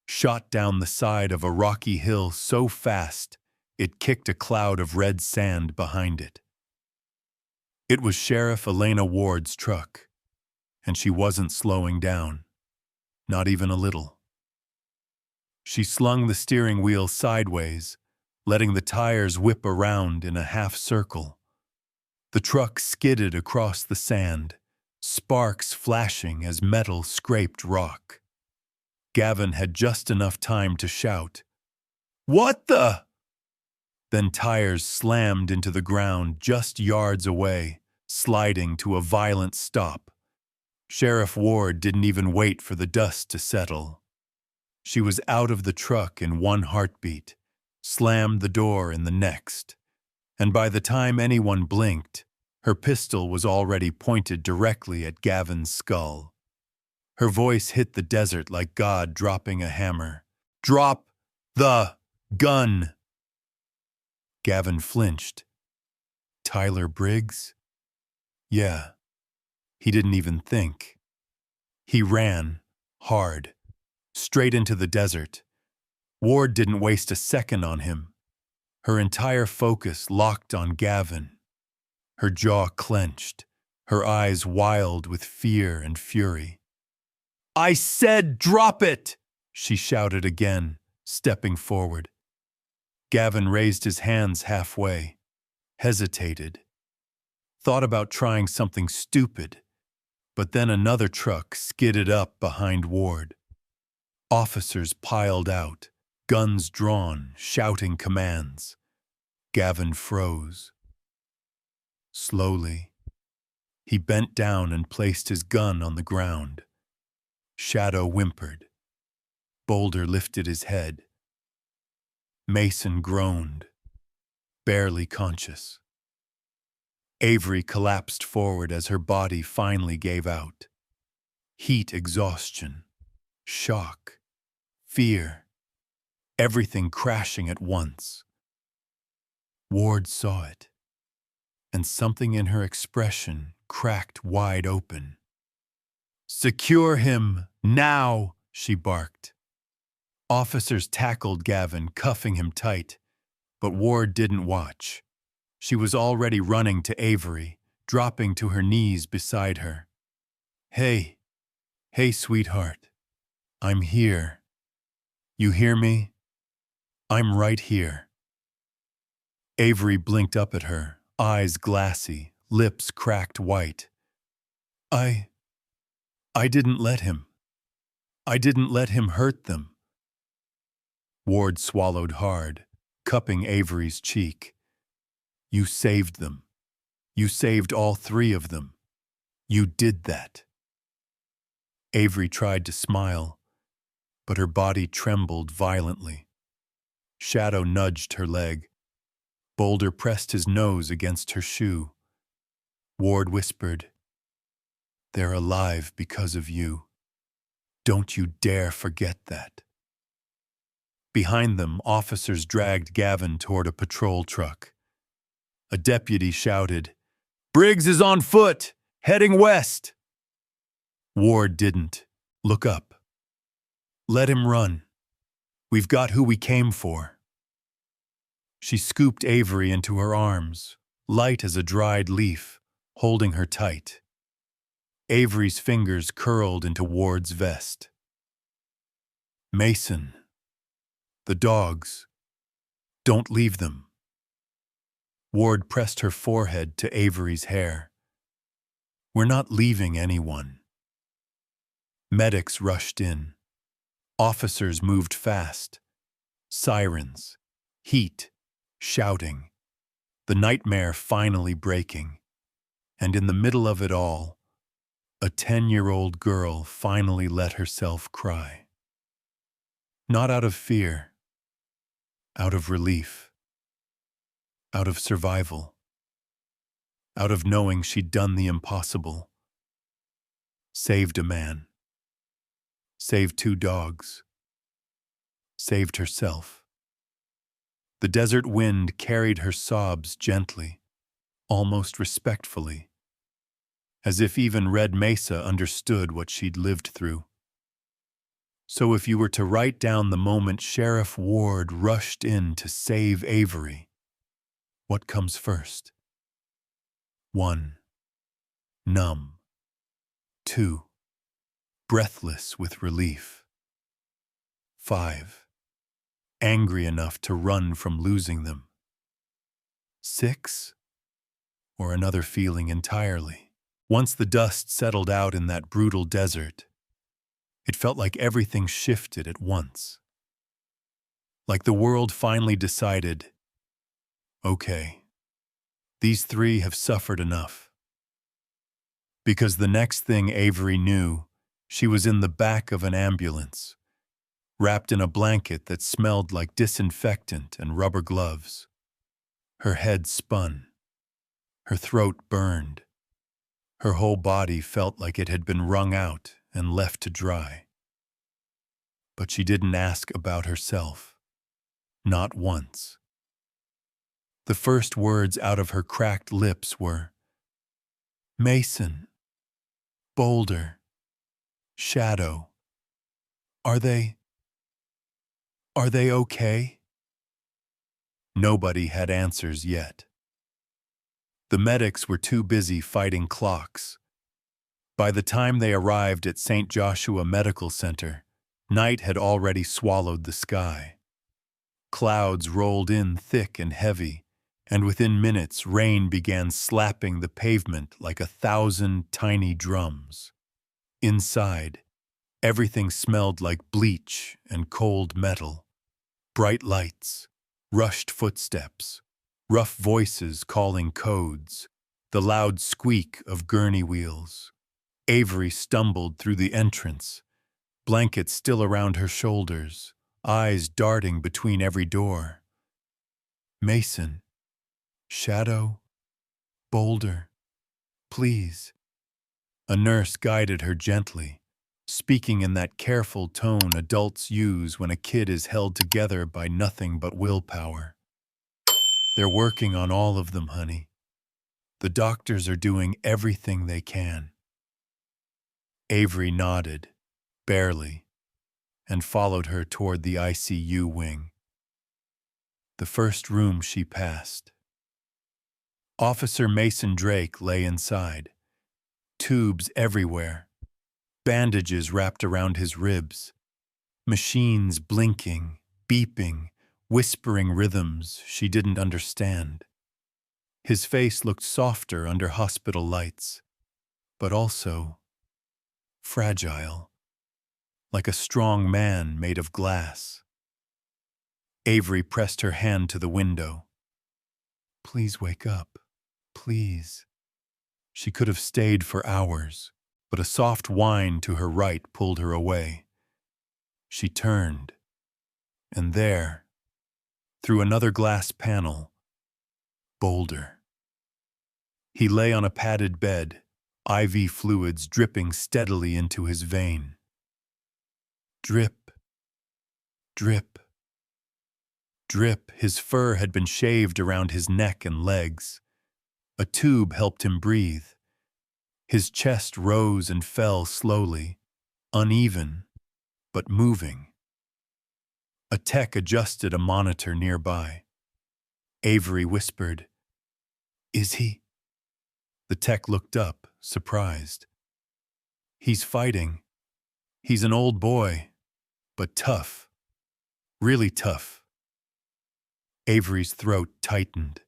shot down the side of a rocky hill so fast it kicked a cloud of red sand behind it. It was Sheriff Elena Ward's truck, and she wasn't slowing down, not even a little. She slung the steering wheel sideways, letting the tires whip around in a half circle. The truck skidded across the sand, sparks flashing as metal scraped rock. Gavin had just enough time to shout, "What the?" Then tires slammed into the ground just yards away, sliding to a violent stop. Sheriff Ward didn't even wait for the dust to settle. She was out of the truck in one heartbeat, slammed the door in the next, and by the time anyone blinked, her pistol was already pointed directly at Gavin's skull. Her voice hit the desert like God dropping a hammer. "Drop the gun!" Gavin flinched. Tyler Briggs? Yeah. He didn't even think. He ran, hard, straight into the desert. Ward didn't waste a second on him. Her entire focus locked on Gavin. Her jaw clenched, her eyes wild with fear and fury. "I said drop it!" she shouted again, stepping forward. Gavin raised his hands halfway, hesitated, thought about trying something stupid, but then another truck skidded up behind Ward. Officers piled out, guns drawn, shouting commands. Gavin froze. Slowly, he bent down and placed his gun on the ground. Shadow whimpered. Boulder lifted his head. Mason groaned, barely conscious. Avery collapsed forward as her body finally gave out. Heat exhaustion, shock, fear, everything crashing at once. Ward saw it, and something in her expression cracked wide open. "Secure him, now!" she barked. Officers tackled Gavin, cuffing him tight, but Ward didn't watch. She was already running to Avery, dropping to her knees beside her. Hey, sweetheart. I'm here. You hear me? I'm right here." Avery blinked up at her, eyes glassy, lips cracked white. I didn't let him. I didn't let him hurt them." Ward swallowed hard, cupping Avery's cheek. "You saved them. You saved all three of them. You did that." Avery tried to smile, but her body trembled violently. Shadow nudged her leg. Boulder pressed his nose against her shoe. Ward whispered, "They're alive because of you. Don't you dare forget that." Behind them, officers dragged Gavin toward a patrol truck. A deputy shouted, "Briggs is on foot, heading west." Ward didn't look up. "Let him run. We've got who we came for." She scooped Avery into her arms, light as a dried leaf, holding her tight. Avery's fingers curled into Ward's vest. "Mason, the dogs, don't leave them." Ward pressed her forehead to Avery's hair. "We're not leaving anyone." Medics rushed in. Officers moved fast. Sirens, heat, shouting. The nightmare finally breaking. And in the middle of it all, a 10-year-old girl finally let herself cry. Not out of fear, out of relief, out of survival, out of knowing she'd done the impossible. Saved a man, saved 2 dogs, saved herself. The desert wind carried her sobs gently, almost respectfully, as if even Red Mesa understood what she'd lived through. So if you were to write down the moment Sheriff Ward rushed in to save Avery, what comes first? 1. Numb. 2. Breathless with relief. 5. Angry enough to run from losing them. 6. Or another feeling entirely. Once the dust settled out in that brutal desert, it felt like everything shifted at once. Like the world finally decided, okay, these 3 have suffered enough. Because the next thing Avery knew, she was in the back of an ambulance, wrapped in a blanket that smelled like disinfectant and rubber gloves. Her head spun. Her throat burned. Her whole body felt like it had been wrung out and left to dry. But she didn't ask about herself. Not once. The first words out of her cracked lips were, "Mason, Boulder, Shadow, are they okay?" Nobody had answers yet. The medics were too busy fighting clocks. By the time they arrived at St. Joshua Medical Center, night had already swallowed the sky. Clouds rolled in thick and heavy, and within minutes rain began slapping the pavement like 1,000 tiny drums. Inside, everything smelled like bleach and cold metal. Bright lights, rushed footsteps, rough voices calling codes, the loud squeak of gurney wheels. Avery stumbled through the entrance, blankets still around her shoulders, eyes darting between every door. "Mason, Shadow, Boulder, please." A nurse guided her gently, speaking in that careful tone adults use when a kid is held together by nothing but willpower. "They're working on all of them, honey. The doctors are doing everything they can." Avery nodded, barely, and followed her toward the ICU wing. The first room she passed. Officer Mason Drake lay inside, tubes everywhere, bandages wrapped around his ribs, machines blinking, beeping, whispering rhythms she didn't understand. His face looked softer under hospital lights, but also fragile, like a strong man made of glass. Avery pressed her hand to the window. "Please wake up, please." She could have stayed for hours, but a soft whine to her right pulled her away. She turned, and there, through another glass panel, Boulder. He lay on a padded bed, IV fluids dripping steadily into his vein. Drip, drip, drip. His fur had been shaved around his neck and legs. A tube helped him breathe. His chest rose and fell slowly, uneven, but moving. A tech adjusted a monitor nearby. Avery whispered, "Is he?" The tech looked up, surprised. "He's fighting. He's an old boy, but tough. Really tough." Avery's throat tightened.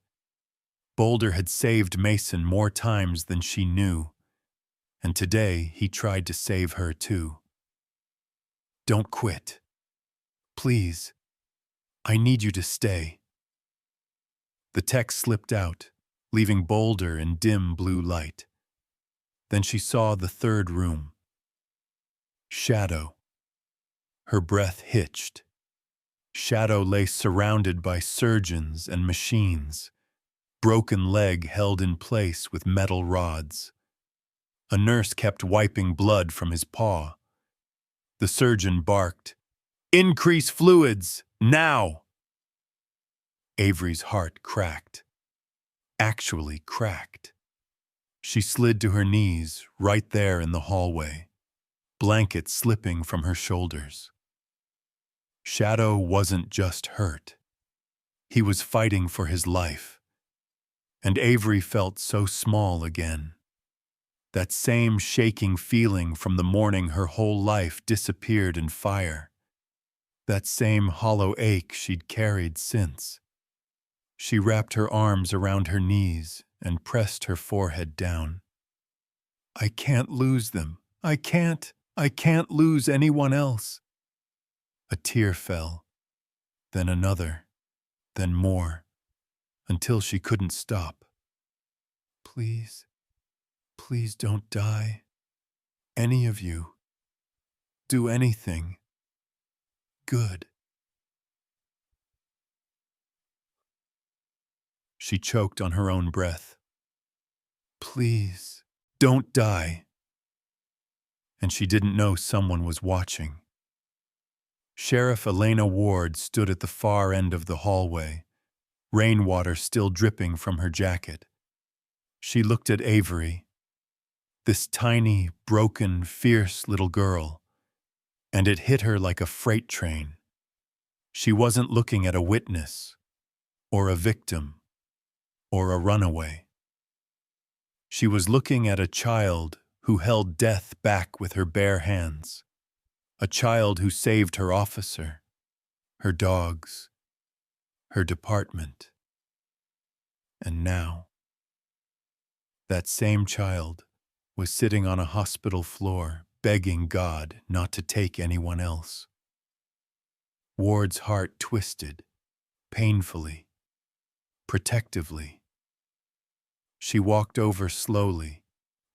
Boulder had saved Mason more times than she knew, and today he tried to save her too. "Don't quit. Please. I need you to stay." The tech slipped out, leaving Boulder in dim blue light. Then she saw the third room. Shadow. Her breath hitched. Shadow lay surrounded by surgeons and machines, broken leg held in place with metal rods. A nurse kept wiping blood from his paw. The surgeon barked, "Increase fluids, now!" Avery's heart cracked. Actually cracked. She slid to her knees right there in the hallway, blanket slipping from her shoulders. Shadow wasn't just hurt. He was fighting for his life. And Avery felt so small again. That same shaking feeling from the morning her whole life disappeared in fire. That same hollow ache she'd carried since. She wrapped her arms around her knees and pressed her forehead down. I can't lose them. I can't lose anyone else. A tear fell, then another, then more, until she couldn't stop. Please, please don't die. Any of you. Do anything. Good. She choked on her own breath. Please, don't die. And she didn't know someone was watching. Sheriff Elena Ward stood at the far end of the hallway, rainwater still dripping from her jacket. She looked at Avery, this tiny, broken, fierce little girl, and it hit her like a freight train. She wasn't looking at a witness, or a victim, or a runaway. She was looking at a child who held death back with her bare hands, a child who saved her officer, her dogs, her department. And now, that same child was sitting on a hospital floor, begging God not to take anyone else. Ward's heart twisted, painfully, protectively. She walked over slowly,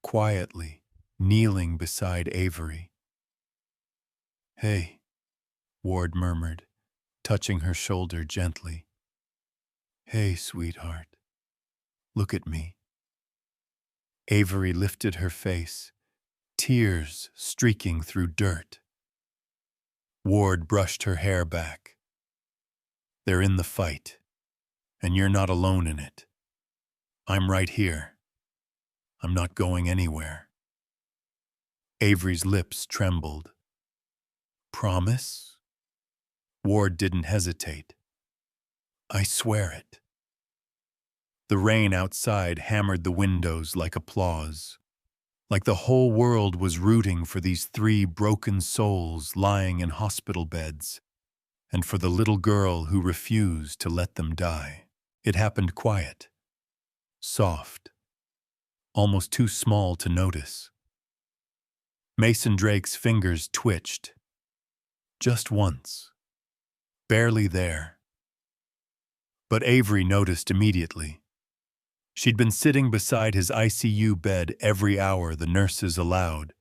quietly, kneeling beside Avery. Hey, Ward murmured, touching her shoulder gently. Hey, sweetheart, look at me. Avery lifted her face, tears streaking through dirt. Ward brushed her hair back. They're in the fight, and you're not alone in it. I'm right here. I'm not going anywhere. Avery's lips trembled. Promise? Ward didn't hesitate. I swear it. The rain outside hammered the windows like applause, like the whole world was rooting for these three broken souls lying in hospital beds, and for the little girl who refused to let them die. It happened quiet, soft, almost too small to notice. Mason Drake's fingers twitched. Just once. Barely there. But Avery noticed immediately. She'd been sitting beside his ICU bed every hour the nurses allowed,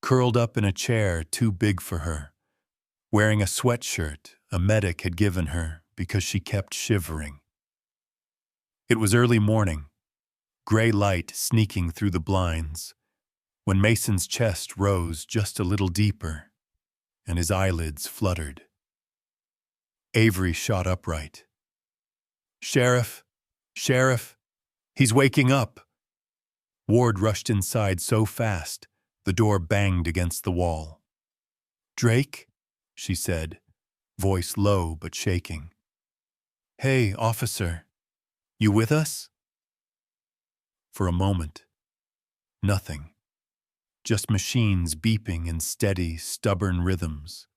curled up in a chair too big for her, wearing a sweatshirt a medic had given her because she kept shivering. It was early morning, gray light sneaking through the blinds, when Mason's chest rose just a little deeper, and his eyelids fluttered. Avery shot upright. Sheriff! Sheriff! He's waking up! Ward rushed inside so fast, the door banged against the wall. Drake? She said, voice low but shaking. Hey, officer. You with us? For a moment, nothing. Just machines beeping in steady, stubborn rhythms.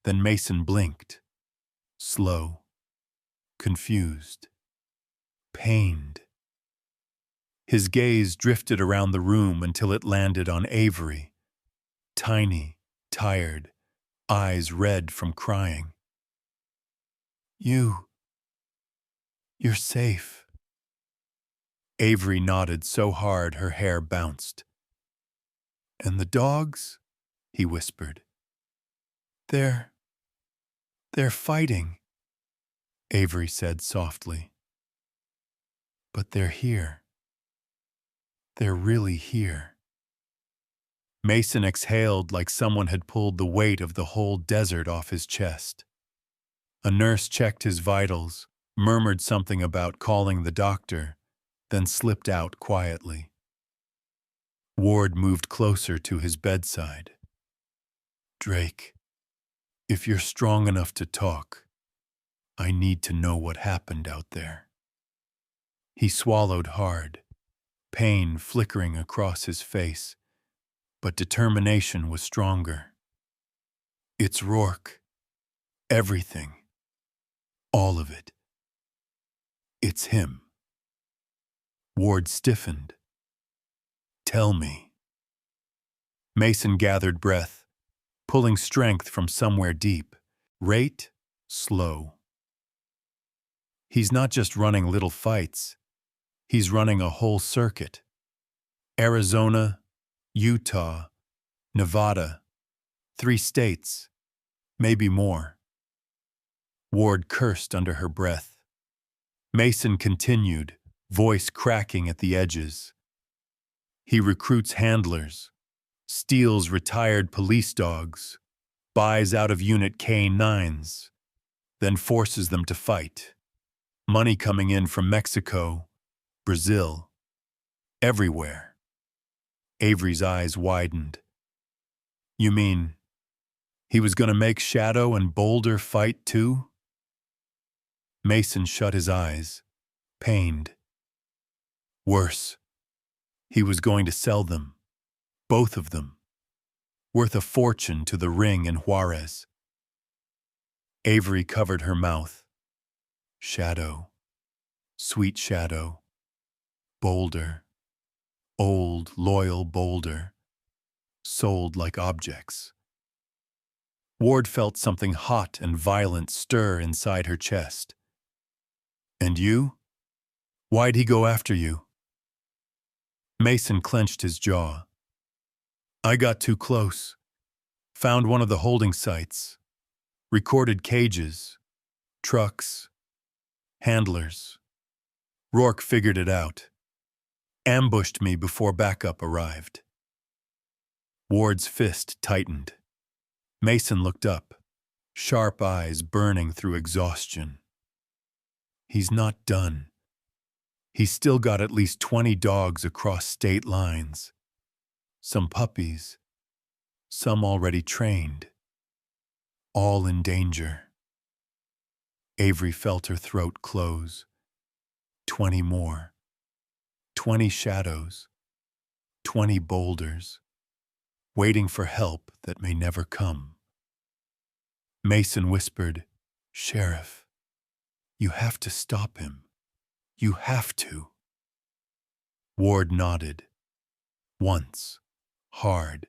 Then Mason blinked, slow, confused, pained. His gaze drifted around the room until it landed on Avery, tiny, tired, eyes red from crying. You're safe. Avery nodded so hard her hair bounced. "And the dogs?" he whispered. They're fighting," Avery said softly. "But they're here. They're really here." Mason exhaled like someone had pulled the weight of the whole desert off his chest. A nurse checked his vitals, murmured something about calling the doctor, then slipped out quietly. Ward moved closer to his bedside. "Drake, if you're strong enough to talk, I need to know what happened out there." He swallowed hard, pain flickering across his face, but determination was stronger. "It's Rourke. Everything. All of it. It's him." Ward stiffened. "Tell me." Mason gathered breath, pulling strength from somewhere deep. Rate, slow. He's not just running little fights. He's running a whole circuit. Arizona, Utah, Nevada, 3 states, maybe more. Ward cursed under her breath. Mason continued, voice cracking at the edges. He recruits handlers, steals retired police dogs, buys out of unit K9s, then forces them to fight. Money coming in from Mexico, Brazil, everywhere. Avery's eyes widened. "You mean he was going to make Shadow and Boulder fight too?" Mason shut his eyes, pained. "Worse. He was going to sell them, both of them, worth a fortune to the ring in Juarez." Avery covered her mouth. Shadow, sweet Shadow, Boulder, old, loyal Boulder, sold like objects. Ward felt something hot and violent stir inside her chest. "And you? Why'd he go after you?" Mason clenched his jaw. "I got too close. Found one of the holding sites. Recorded cages, trucks, handlers. Rourke figured it out. Ambushed me before backup arrived." Ward's fist tightened. Mason looked up, sharp eyes burning through exhaustion. "He's not done. He's still got at least 20 dogs across state lines. Some puppies, some already trained. All in danger." Avery felt her throat close. 20 more. 20 shadows. 20 boulders. Waiting for help that may never come. Mason whispered, "Sheriff, you have to stop him. You have to." Ward nodded. Once. Hard.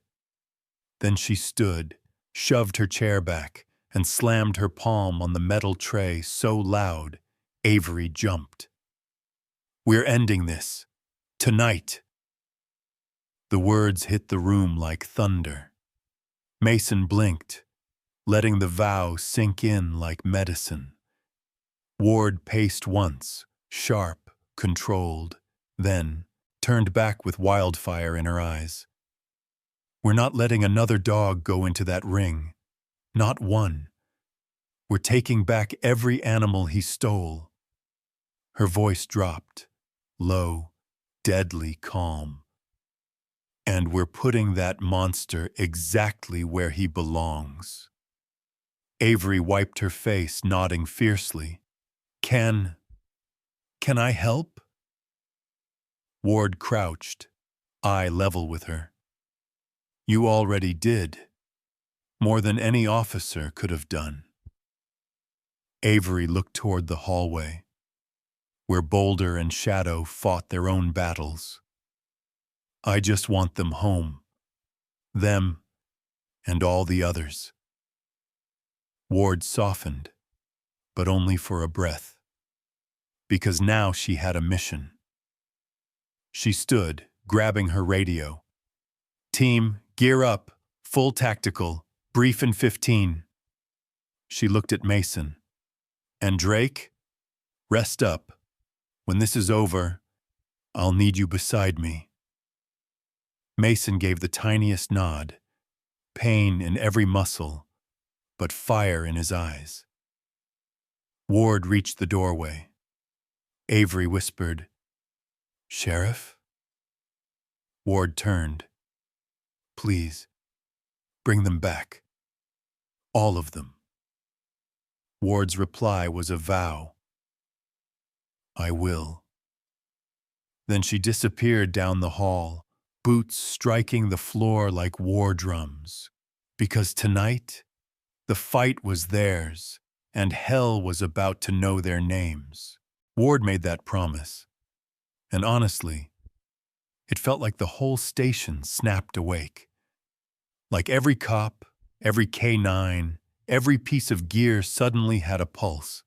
Then she stood, shoved her chair back, and slammed her palm on the metal tray so loud, Avery jumped. "We're ending this. Tonight." The words hit the room like thunder. Mason blinked, letting the vow sink in like medicine. Ward paced once, sharp, controlled, then turned back with wildfire in her eyes. "We're not letting another dog go into that ring. Not one. We're taking back every animal he stole." Her voice dropped, low, deadly calm. "And we're putting that monster exactly where he belongs." Avery wiped her face, nodding fiercely. Can I help?" Ward crouched, eye level with her. "You already did. More than any officer could have done." Avery looked toward the hallway, where Boulder and Shadow fought their own battles. "I just want them home. Them and all the others." Ward softened, but only for a breath. Because now she had a mission. She stood, grabbing her radio. "Team, gear up. Full tactical. Brief in 15. She looked at Mason. "And Drake? Rest up. When this is over, I'll need you beside me." Mason gave the tiniest nod, pain in every muscle, but fire in his eyes. Ward reached the doorway. Avery whispered, "Sheriff?" Ward turned. "Please, bring them back. All of them." Ward's reply was a vow. "I will." Then she disappeared down the hall, boots striking the floor like war drums. Because tonight, the fight was theirs, and hell was about to know their names. Ward made that promise. And honestly, it felt like the whole station snapped awake. Like every cop, every K9, every piece of gear suddenly had a pulse.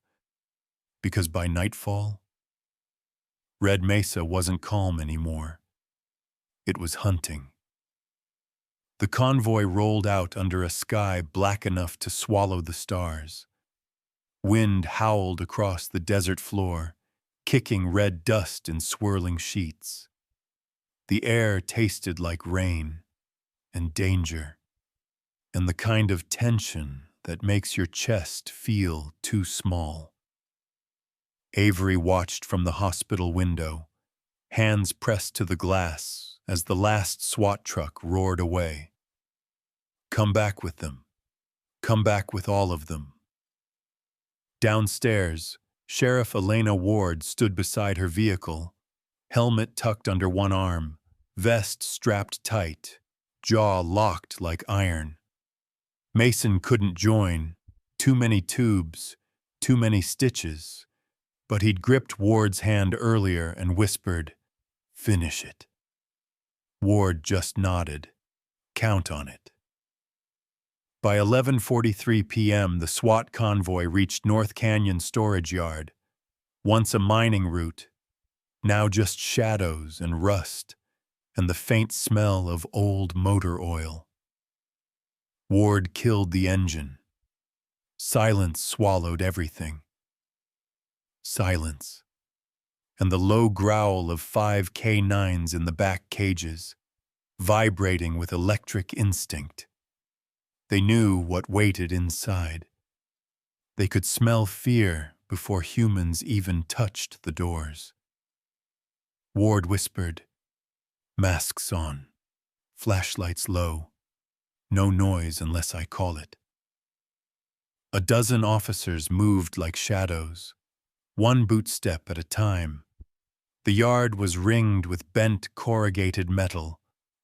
Because by nightfall, Red Mesa wasn't calm anymore. It was hunting. The convoy rolled out under a sky black enough to swallow the stars. Wind howled across the desert floor, kicking red dust in swirling sheets. The air tasted like rain and danger, and the kind of tension that makes your chest feel too small. Avery watched from the hospital window, hands pressed to the glass as the last SWAT truck roared away. "Come back with them. Come back with all of them." Downstairs, Sheriff Elena Ward stood beside her vehicle, helmet tucked under one arm, vest strapped tight, jaw locked like iron. Mason couldn't join, too many tubes, too many stitches, but he'd gripped Ward's hand earlier and whispered, "Finish it." Ward just nodded. "Count on it." By 11:43 p.m., the SWAT convoy reached North Canyon Storage Yard, once a mining route, now just shadows and rust, and the faint smell of old motor oil. Ward killed the engine. Silence swallowed everything. Silence. And the low growl of 5 K9s in the back cages, vibrating with electric instinct. They knew what waited inside. They could smell fear before humans even touched the doors. Ward whispered, "Masks on, flashlights low, no noise unless I call it." A dozen officers moved like shadows, one bootstep at a time. The yard was ringed with bent corrugated metal,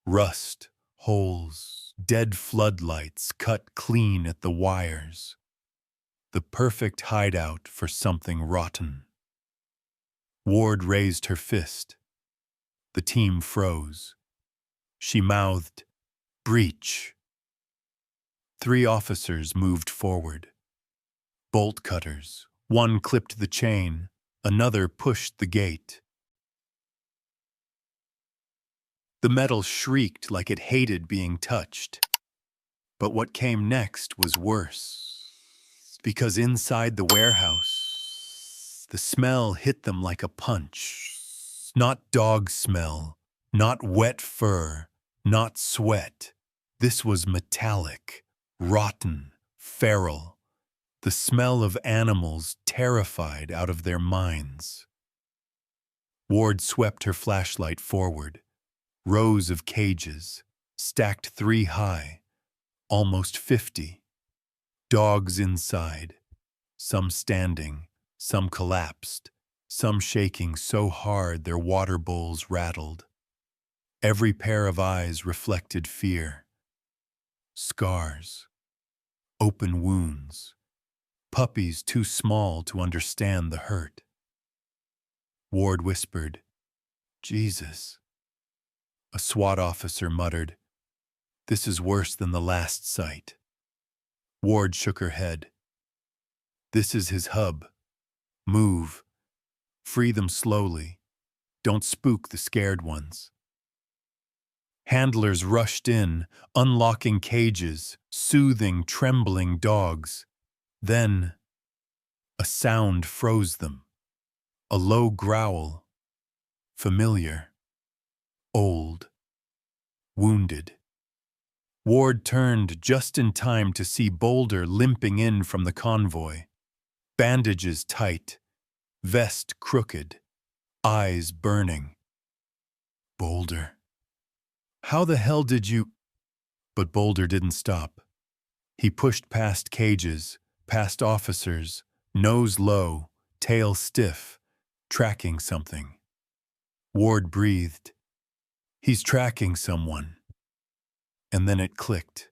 rust, holes, dead floodlights cut clean at the wires. The perfect hideout for something rotten. Ward raised her fist. The team froze. She mouthed, "Breach." 3 officers moved forward. Bolt cutters. One clipped the chain, another pushed the gate. The metal shrieked like it hated being touched. But what came next was worse. Because inside the warehouse, the smell hit them like a punch. Not dog smell, not wet fur, not sweat. This was metallic, rotten, feral. The smell of animals terrified out of their minds. Ward swept her flashlight forward. Rows of cages, stacked 3 high, almost 50. Dogs inside, some standing, some collapsed, some shaking so hard their water bowls rattled. Every pair of eyes reflected fear. Scars, open wounds, puppies too small to understand the hurt. Ward whispered, "Jesus." A SWAT officer muttered, "This is worse than the last sight." Ward shook her head. "This is his hub. Move. Free them slowly. Don't spook the scared ones. Handlers rushed in, unlocking cages, soothing trembling dogs. Then, a sound froze them. A low growl. Familiar. Old. Wounded. Ward turned just in time to see Boulder limping in from the convoy. Bandages tight. Vest crooked. Eyes burning. Boulder. How the hell did you... But Boulder didn't stop. He pushed past cages, past officers, nose low, tail stiff, tracking something. Ward breathed. He's tracking someone. And then it clicked.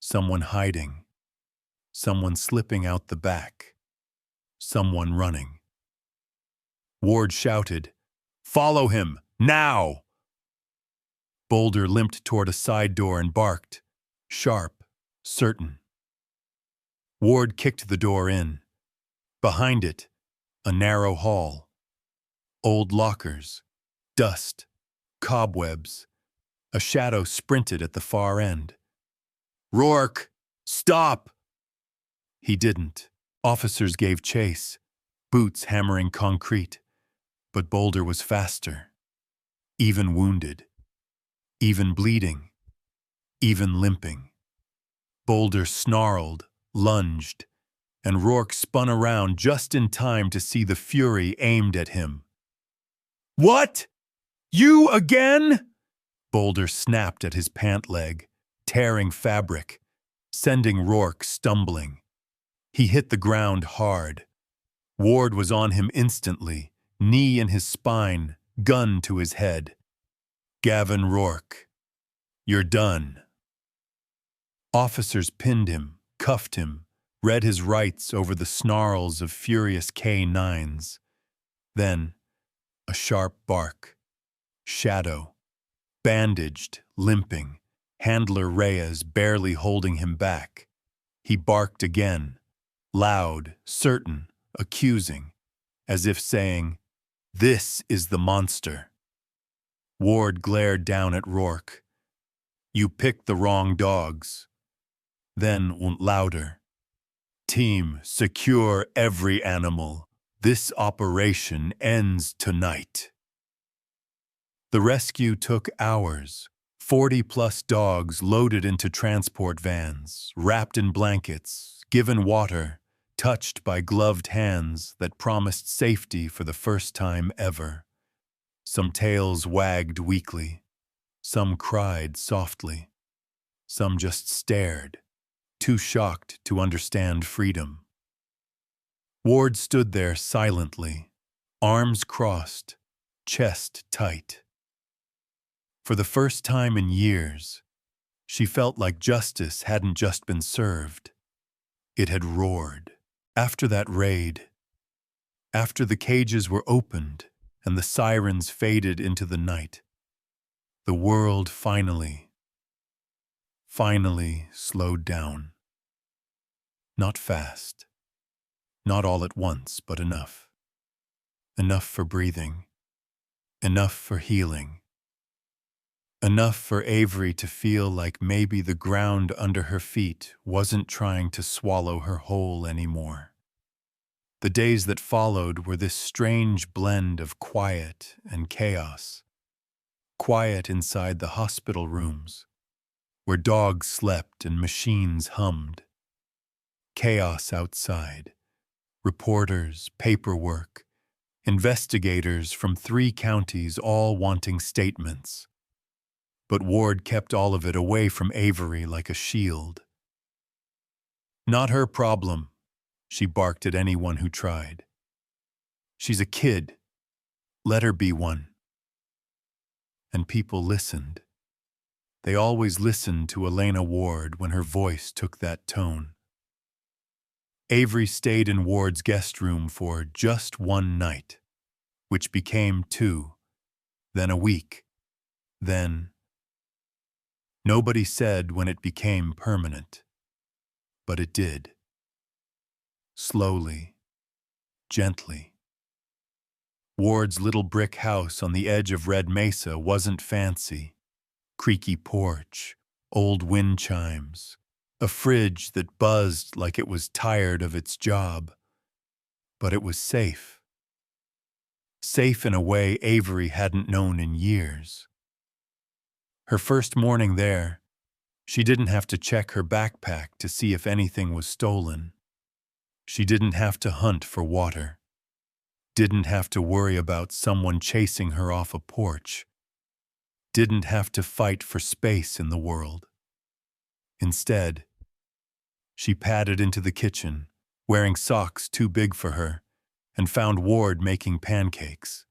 Someone hiding. Someone slipping out the back. Someone running. Ward shouted, "Follow him, now!" Boulder limped toward a side door and barked, sharp, certain. Ward kicked the door in. Behind it, a narrow hall. Old lockers, dust, cobwebs. A shadow sprinted at the far end. "Rourke, stop!" He didn't. Officers gave chase, boots hammering concrete. But Boulder was faster, even wounded, even bleeding, even limping. Boulder snarled, lunged, and Rourke spun around just in time to see the fury aimed at him. "What? You again?" Boulder snapped at his pant leg, tearing fabric, sending Rourke stumbling. He hit the ground hard. Ward was on him instantly, knee in his spine, gun to his head. "Gavin Rourke, you're done." Officers pinned him, cuffed him, read his rights over the snarls of furious K9s. Then, a sharp bark. Shadow. Bandaged, limping. Handler Reyes barely holding him back. He barked again. Loud, certain, accusing. As if saying, "This is the monster." Ward glared down at Rourke. "You picked the wrong dogs." Then louder. "Team, secure every animal. This operation ends tonight." The rescue took hours. 40-plus dogs loaded into transport vans, wrapped in blankets, given water, touched by gloved hands that promised safety for the first time ever. Some tails wagged weakly. Some cried softly. Some just stared, too shocked to understand freedom. Ward stood there silently, arms crossed, chest tight. For the first time in years, she felt like justice hadn't just been served. It had roared. After that raid, after the cages were opened and the sirens faded into the night, the world finally slowed down. Not fast, not all at once, but enough. Enough for breathing, enough for healing. Enough for Avery to feel like maybe the ground under her feet wasn't trying to swallow her whole anymore. The days that followed were this strange blend of quiet and chaos. Quiet inside the hospital rooms, where dogs slept and machines hummed. Chaos outside. Reporters, paperwork, investigators from 3 counties all wanting statements. But Ward kept all of it away from Avery like a shield. "Not her problem," she barked at anyone who tried. "She's a kid. Let her be one." And people listened. They always listened to Elena Ward when her voice took that tone. Avery stayed in Ward's guest room for just 1 night, which became 2, then a week, then... Nobody said when it became permanent, but it did. Slowly, gently. Ward's little brick house on the edge of Red Mesa wasn't fancy. Creaky porch, old wind chimes, a fridge that buzzed like it was tired of its job. But it was safe. Safe in a way Avery hadn't known in years. Her first morning there, she didn't have to check her backpack to see if anything was stolen. She didn't have to hunt for water. Didn't have to worry about someone chasing her off a porch. Didn't have to fight for space in the world. Instead, she padded into the kitchen, wearing socks too big for her, and found Ward making pancakes.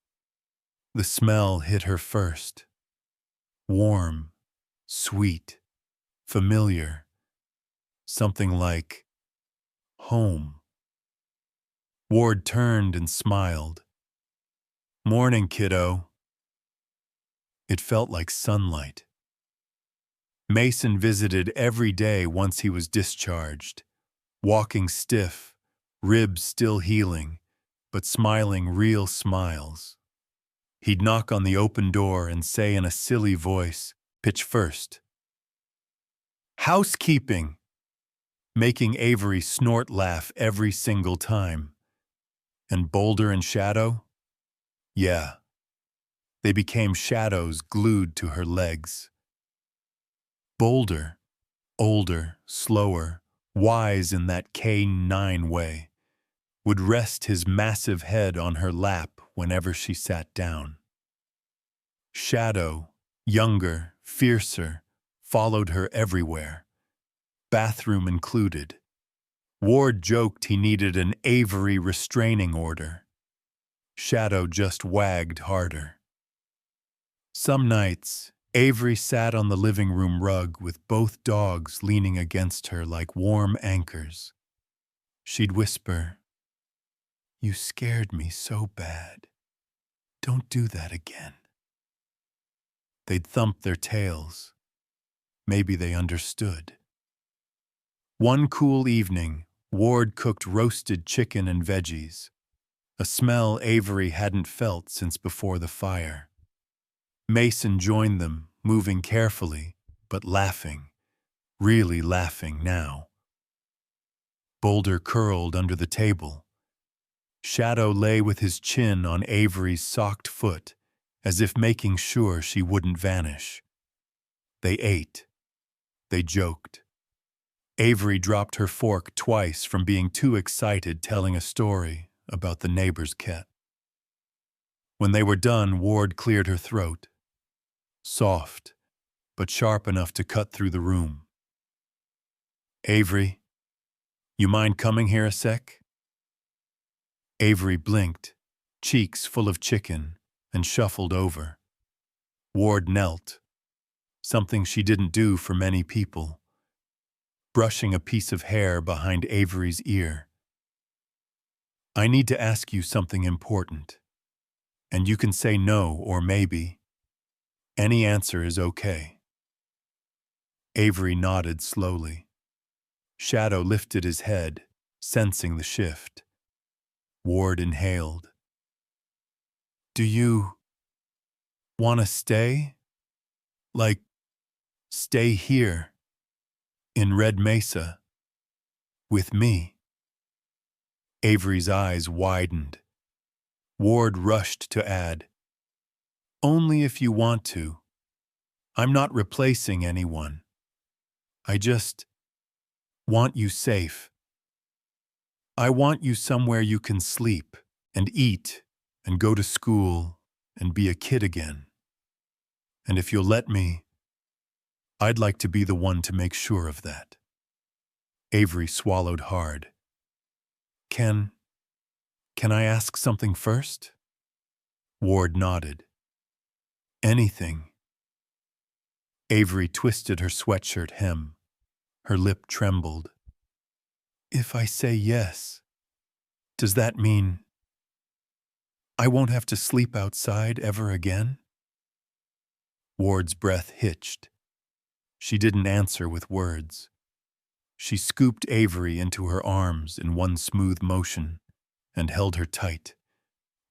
The smell hit her first. Warm, sweet, familiar. Something like home. Ward turned and smiled. "Morning, kiddo." It felt like sunlight. Mason visited every day once he was discharged, walking stiff, ribs still healing, but smiling real smiles. He'd knock on the open door and say in a silly voice, pitch first, "Housekeeping," making Avery snort laugh every single time. And Boulder and Shadow? Yeah. They became shadows glued to her legs. Boulder, older, slower, wise in that K9 way, would rest his massive head on her lap whenever she sat down. Shadow, younger, fiercer, followed her everywhere, bathroom included. Ward joked he needed an Avery restraining order. Shadow just wagged harder. Some nights, Avery sat on the living room rug with both dogs leaning against her like warm anchors. She'd whisper, "You scared me so bad. Don't do that again." They'd thump their tails. Maybe they understood. One cool evening, Ward cooked roasted chicken and veggies, a smell Avery hadn't felt since before the fire. Mason joined them, moving carefully, but laughing, really laughing now. Boulder curled under the table. Shadow lay with his chin on Avery's socked foot, as if making sure she wouldn't vanish. They ate. They joked. Avery dropped her fork twice from being too excited telling a story about the neighbor's cat. When they were done, Ward cleared her throat. Soft, but sharp enough to cut through the room. "Avery, you mind coming here a sec?" Avery blinked, cheeks full of chicken, and shuffled over. Ward knelt, something she didn't do for many people, brushing a piece of hair behind Avery's ear. "I need to ask you something important, and you can say no or maybe. Any answer is okay." Avery nodded slowly. Shadow lifted his head, sensing the shift. Ward inhaled. "Do you want to stay? Like, stay here, in Red Mesa, with me?" Avery's eyes widened. Ward rushed to add, "Only if you want to. I'm not replacing anyone. I just want you safe. I want you somewhere you can sleep and eat and go to school and be a kid again. And if you'll let me, I'd like to be the one to make sure of that." Avery swallowed hard. Can I ask something first?" Ward nodded. "Anything." Avery twisted her sweatshirt hem. Her lip trembled. "If I say yes, does that mean I won't have to sleep outside ever again?" Ward's breath hitched. She didn't answer with words. She scooped Avery into her arms in one smooth motion and held her tight,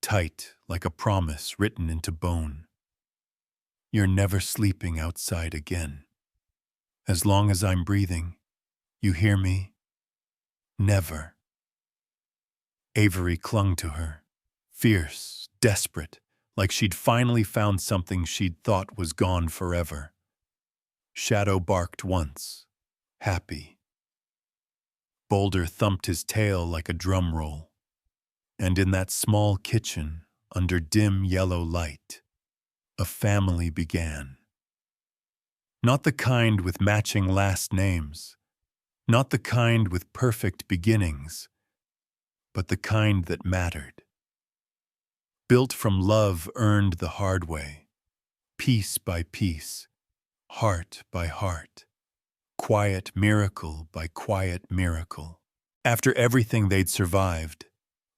tight like a promise written into bone. You're never sleeping outside again. As long as I'm breathing, you hear me? Never. Avery clung to her, fierce, desperate, like she'd finally found something she'd thought was gone forever. Shadow barked once, happy. Boulder thumped his tail like a drum roll. And in that small kitchen, under dim yellow light, a family began. Not the kind with matching last names, not the kind with perfect beginnings, but the kind that mattered. Built from love earned the hard way, piece by piece, heart by heart, quiet miracle by quiet miracle. After everything they'd survived,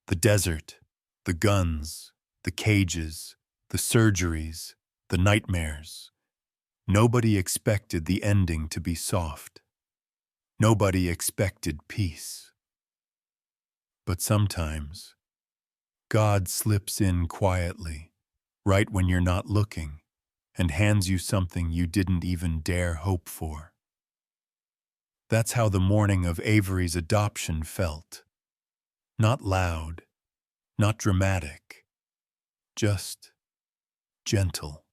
the desert, the guns, the cages, the surgeries, the nightmares, nobody expected the ending to be soft. Nobody expected peace. But sometimes, God slips in quietly, right when you're not looking, and hands you something you didn't even dare hope for. That's how the morning of Avery's adoption felt. Not loud, not dramatic, just gentle.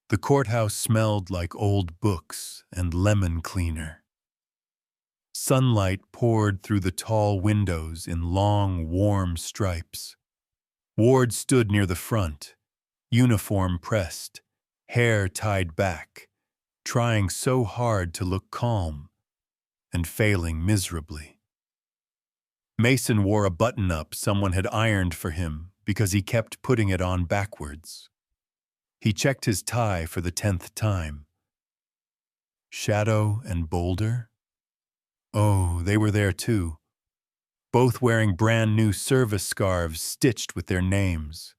The courthouse smelled like old books and lemon cleaner. Sunlight poured through the tall windows in long, warm stripes. Ward stood near the front, uniform pressed, hair tied back, trying so hard to look calm and failing miserably. Mason wore a button-up someone had ironed for him because he kept putting it on backwards. He checked his tie for the 10th time. Shadow and Boulder? Oh, they were there too, both wearing brand new service scarves stitched with their names.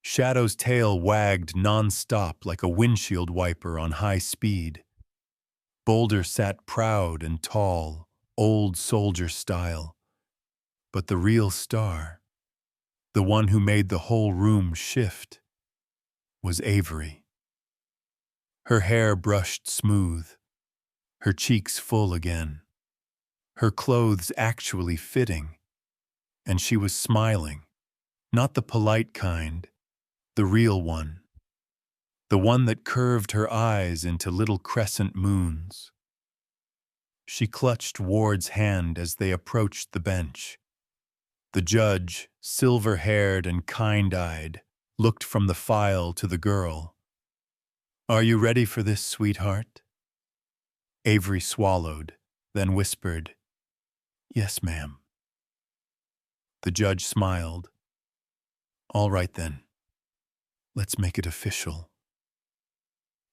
Shadow's tail wagged non-stop like a windshield wiper on high speed. Boulder sat proud and tall, old soldier style. But the real star, the one who made the whole room shift, was Avery. Her hair brushed smooth, her cheeks full again, her clothes actually fitting, and she was smiling, not the polite kind, the real one, the one that curved her eyes into little crescent moons. She clutched Ward's hand as they approached the bench. The judge, silver-haired and kind-eyed, looked from the file to the girl. "Are you ready for this, sweetheart?" Avery swallowed, then whispered, "Yes, ma'am." The judge smiled. "All right then. Let's make it official."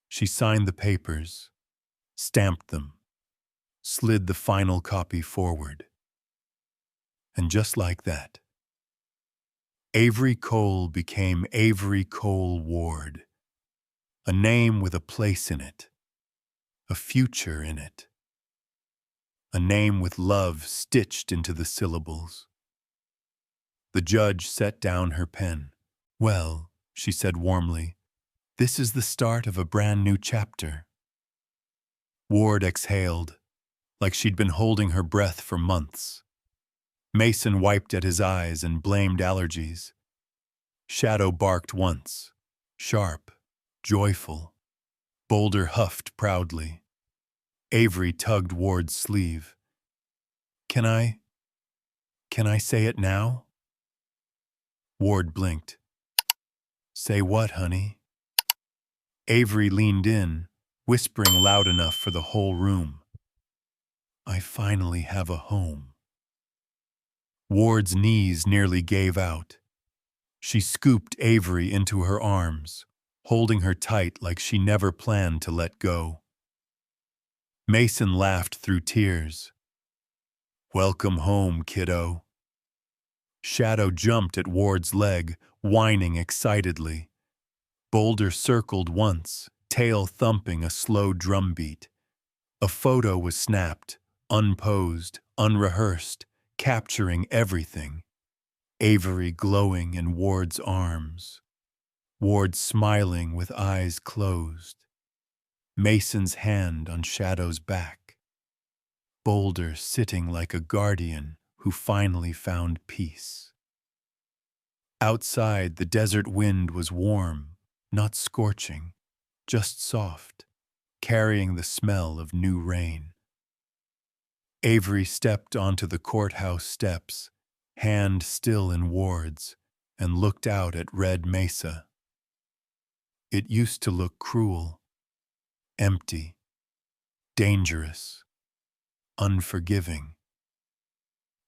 She signed the papers, stamped them, slid the final copy forward. And just like that, Avery Cole became Avery Cole Ward, a name with a place in it, a future in it, a name with love stitched into the syllables. The judge set down her pen. "Well," she said warmly, "this is the start of a brand new chapter." Ward exhaled, like she'd been holding her breath for months. Mason wiped at his eyes and blamed allergies. Shadow barked once, sharp, joyful. Boulder huffed proudly. Avery tugged Ward's sleeve. Can I say it now?" Ward blinked. "Say what, honey?" Avery leaned in, whispering loud enough for the whole room. "I finally have a home." Ward's knees nearly gave out. She scooped Avery into her arms, holding her tight like she never planned to let go. Mason laughed through tears. "Welcome home, kiddo." Shadow jumped at Ward's leg, whining excitedly. Boulder circled once, tail thumping a slow drumbeat. A photo was snapped, unposed, unrehearsed, capturing everything. Avery glowing in Ward's arms, Ward smiling with eyes closed, Mason's hand on Shadow's back, Boulder sitting like a guardian who finally found peace. Outside, the desert wind was warm, not scorching, just soft, carrying the smell of new rain. Avery stepped onto the courthouse steps, hand still in Ward's, and looked out at Red Mesa. It used to look cruel, empty, dangerous, unforgiving.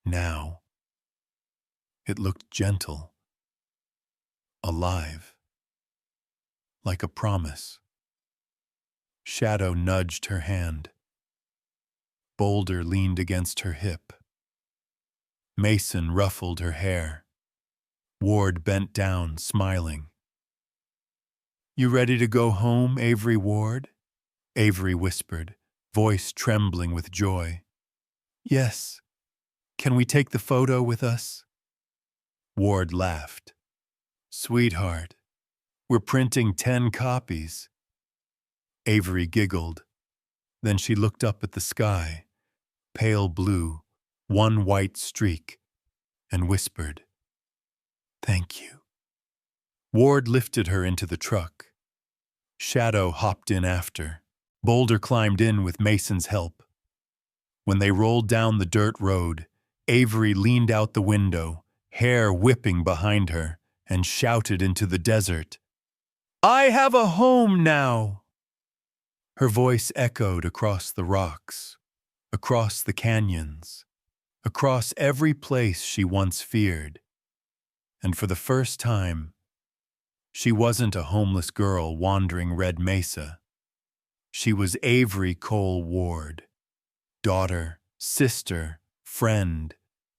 Now, it looked gentle, alive, like a promise. Shadow nudged her hand. Boulder leaned against her hip. Mason ruffled her hair. Ward bent down, smiling. "You ready to go home, Avery Ward?" Avery whispered, voice trembling with joy. "Yes. Can we take the photo with us?" Ward laughed. "Sweetheart, we're printing 10 copies." Avery giggled. Then she looked up at the sky, pale blue, one white streak, and whispered, "Thank you." Ward lifted her into the truck. Shadow hopped in after. Boulder climbed in with Mason's help. When they rolled down the dirt road, Avery leaned out the window, hair whipping behind her, and shouted into the desert, "I have a home now!" Her voice echoed across the rocks, across the canyons, across every place she once feared. And for the first time, she wasn't a homeless girl wandering Red Mesa. She was Avery Cole Ward, daughter, sister, friend,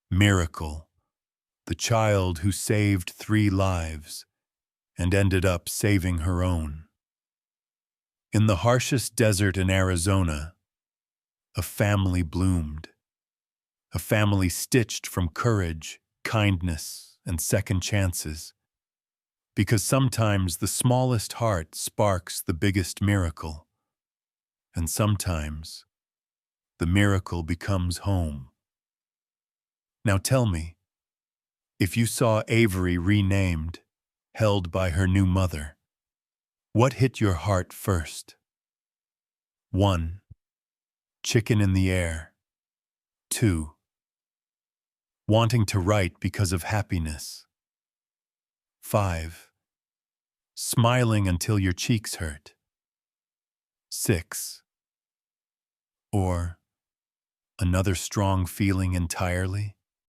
miracle, the child who saved 3 lives and ended up saving her own. In the harshest desert in Arizona, a family bloomed, a family stitched from courage, kindness, and second chances. Because sometimes the smallest heart sparks the biggest miracle, and sometimes the miracle becomes home. Now tell me, if you saw Avery renamed, held by her new mother, what hit your heart first? 1. Chicken in the air. 2. Wanting to write because of happiness. 5. Smiling until your cheeks hurt. 6. Or another strong feeling entirely?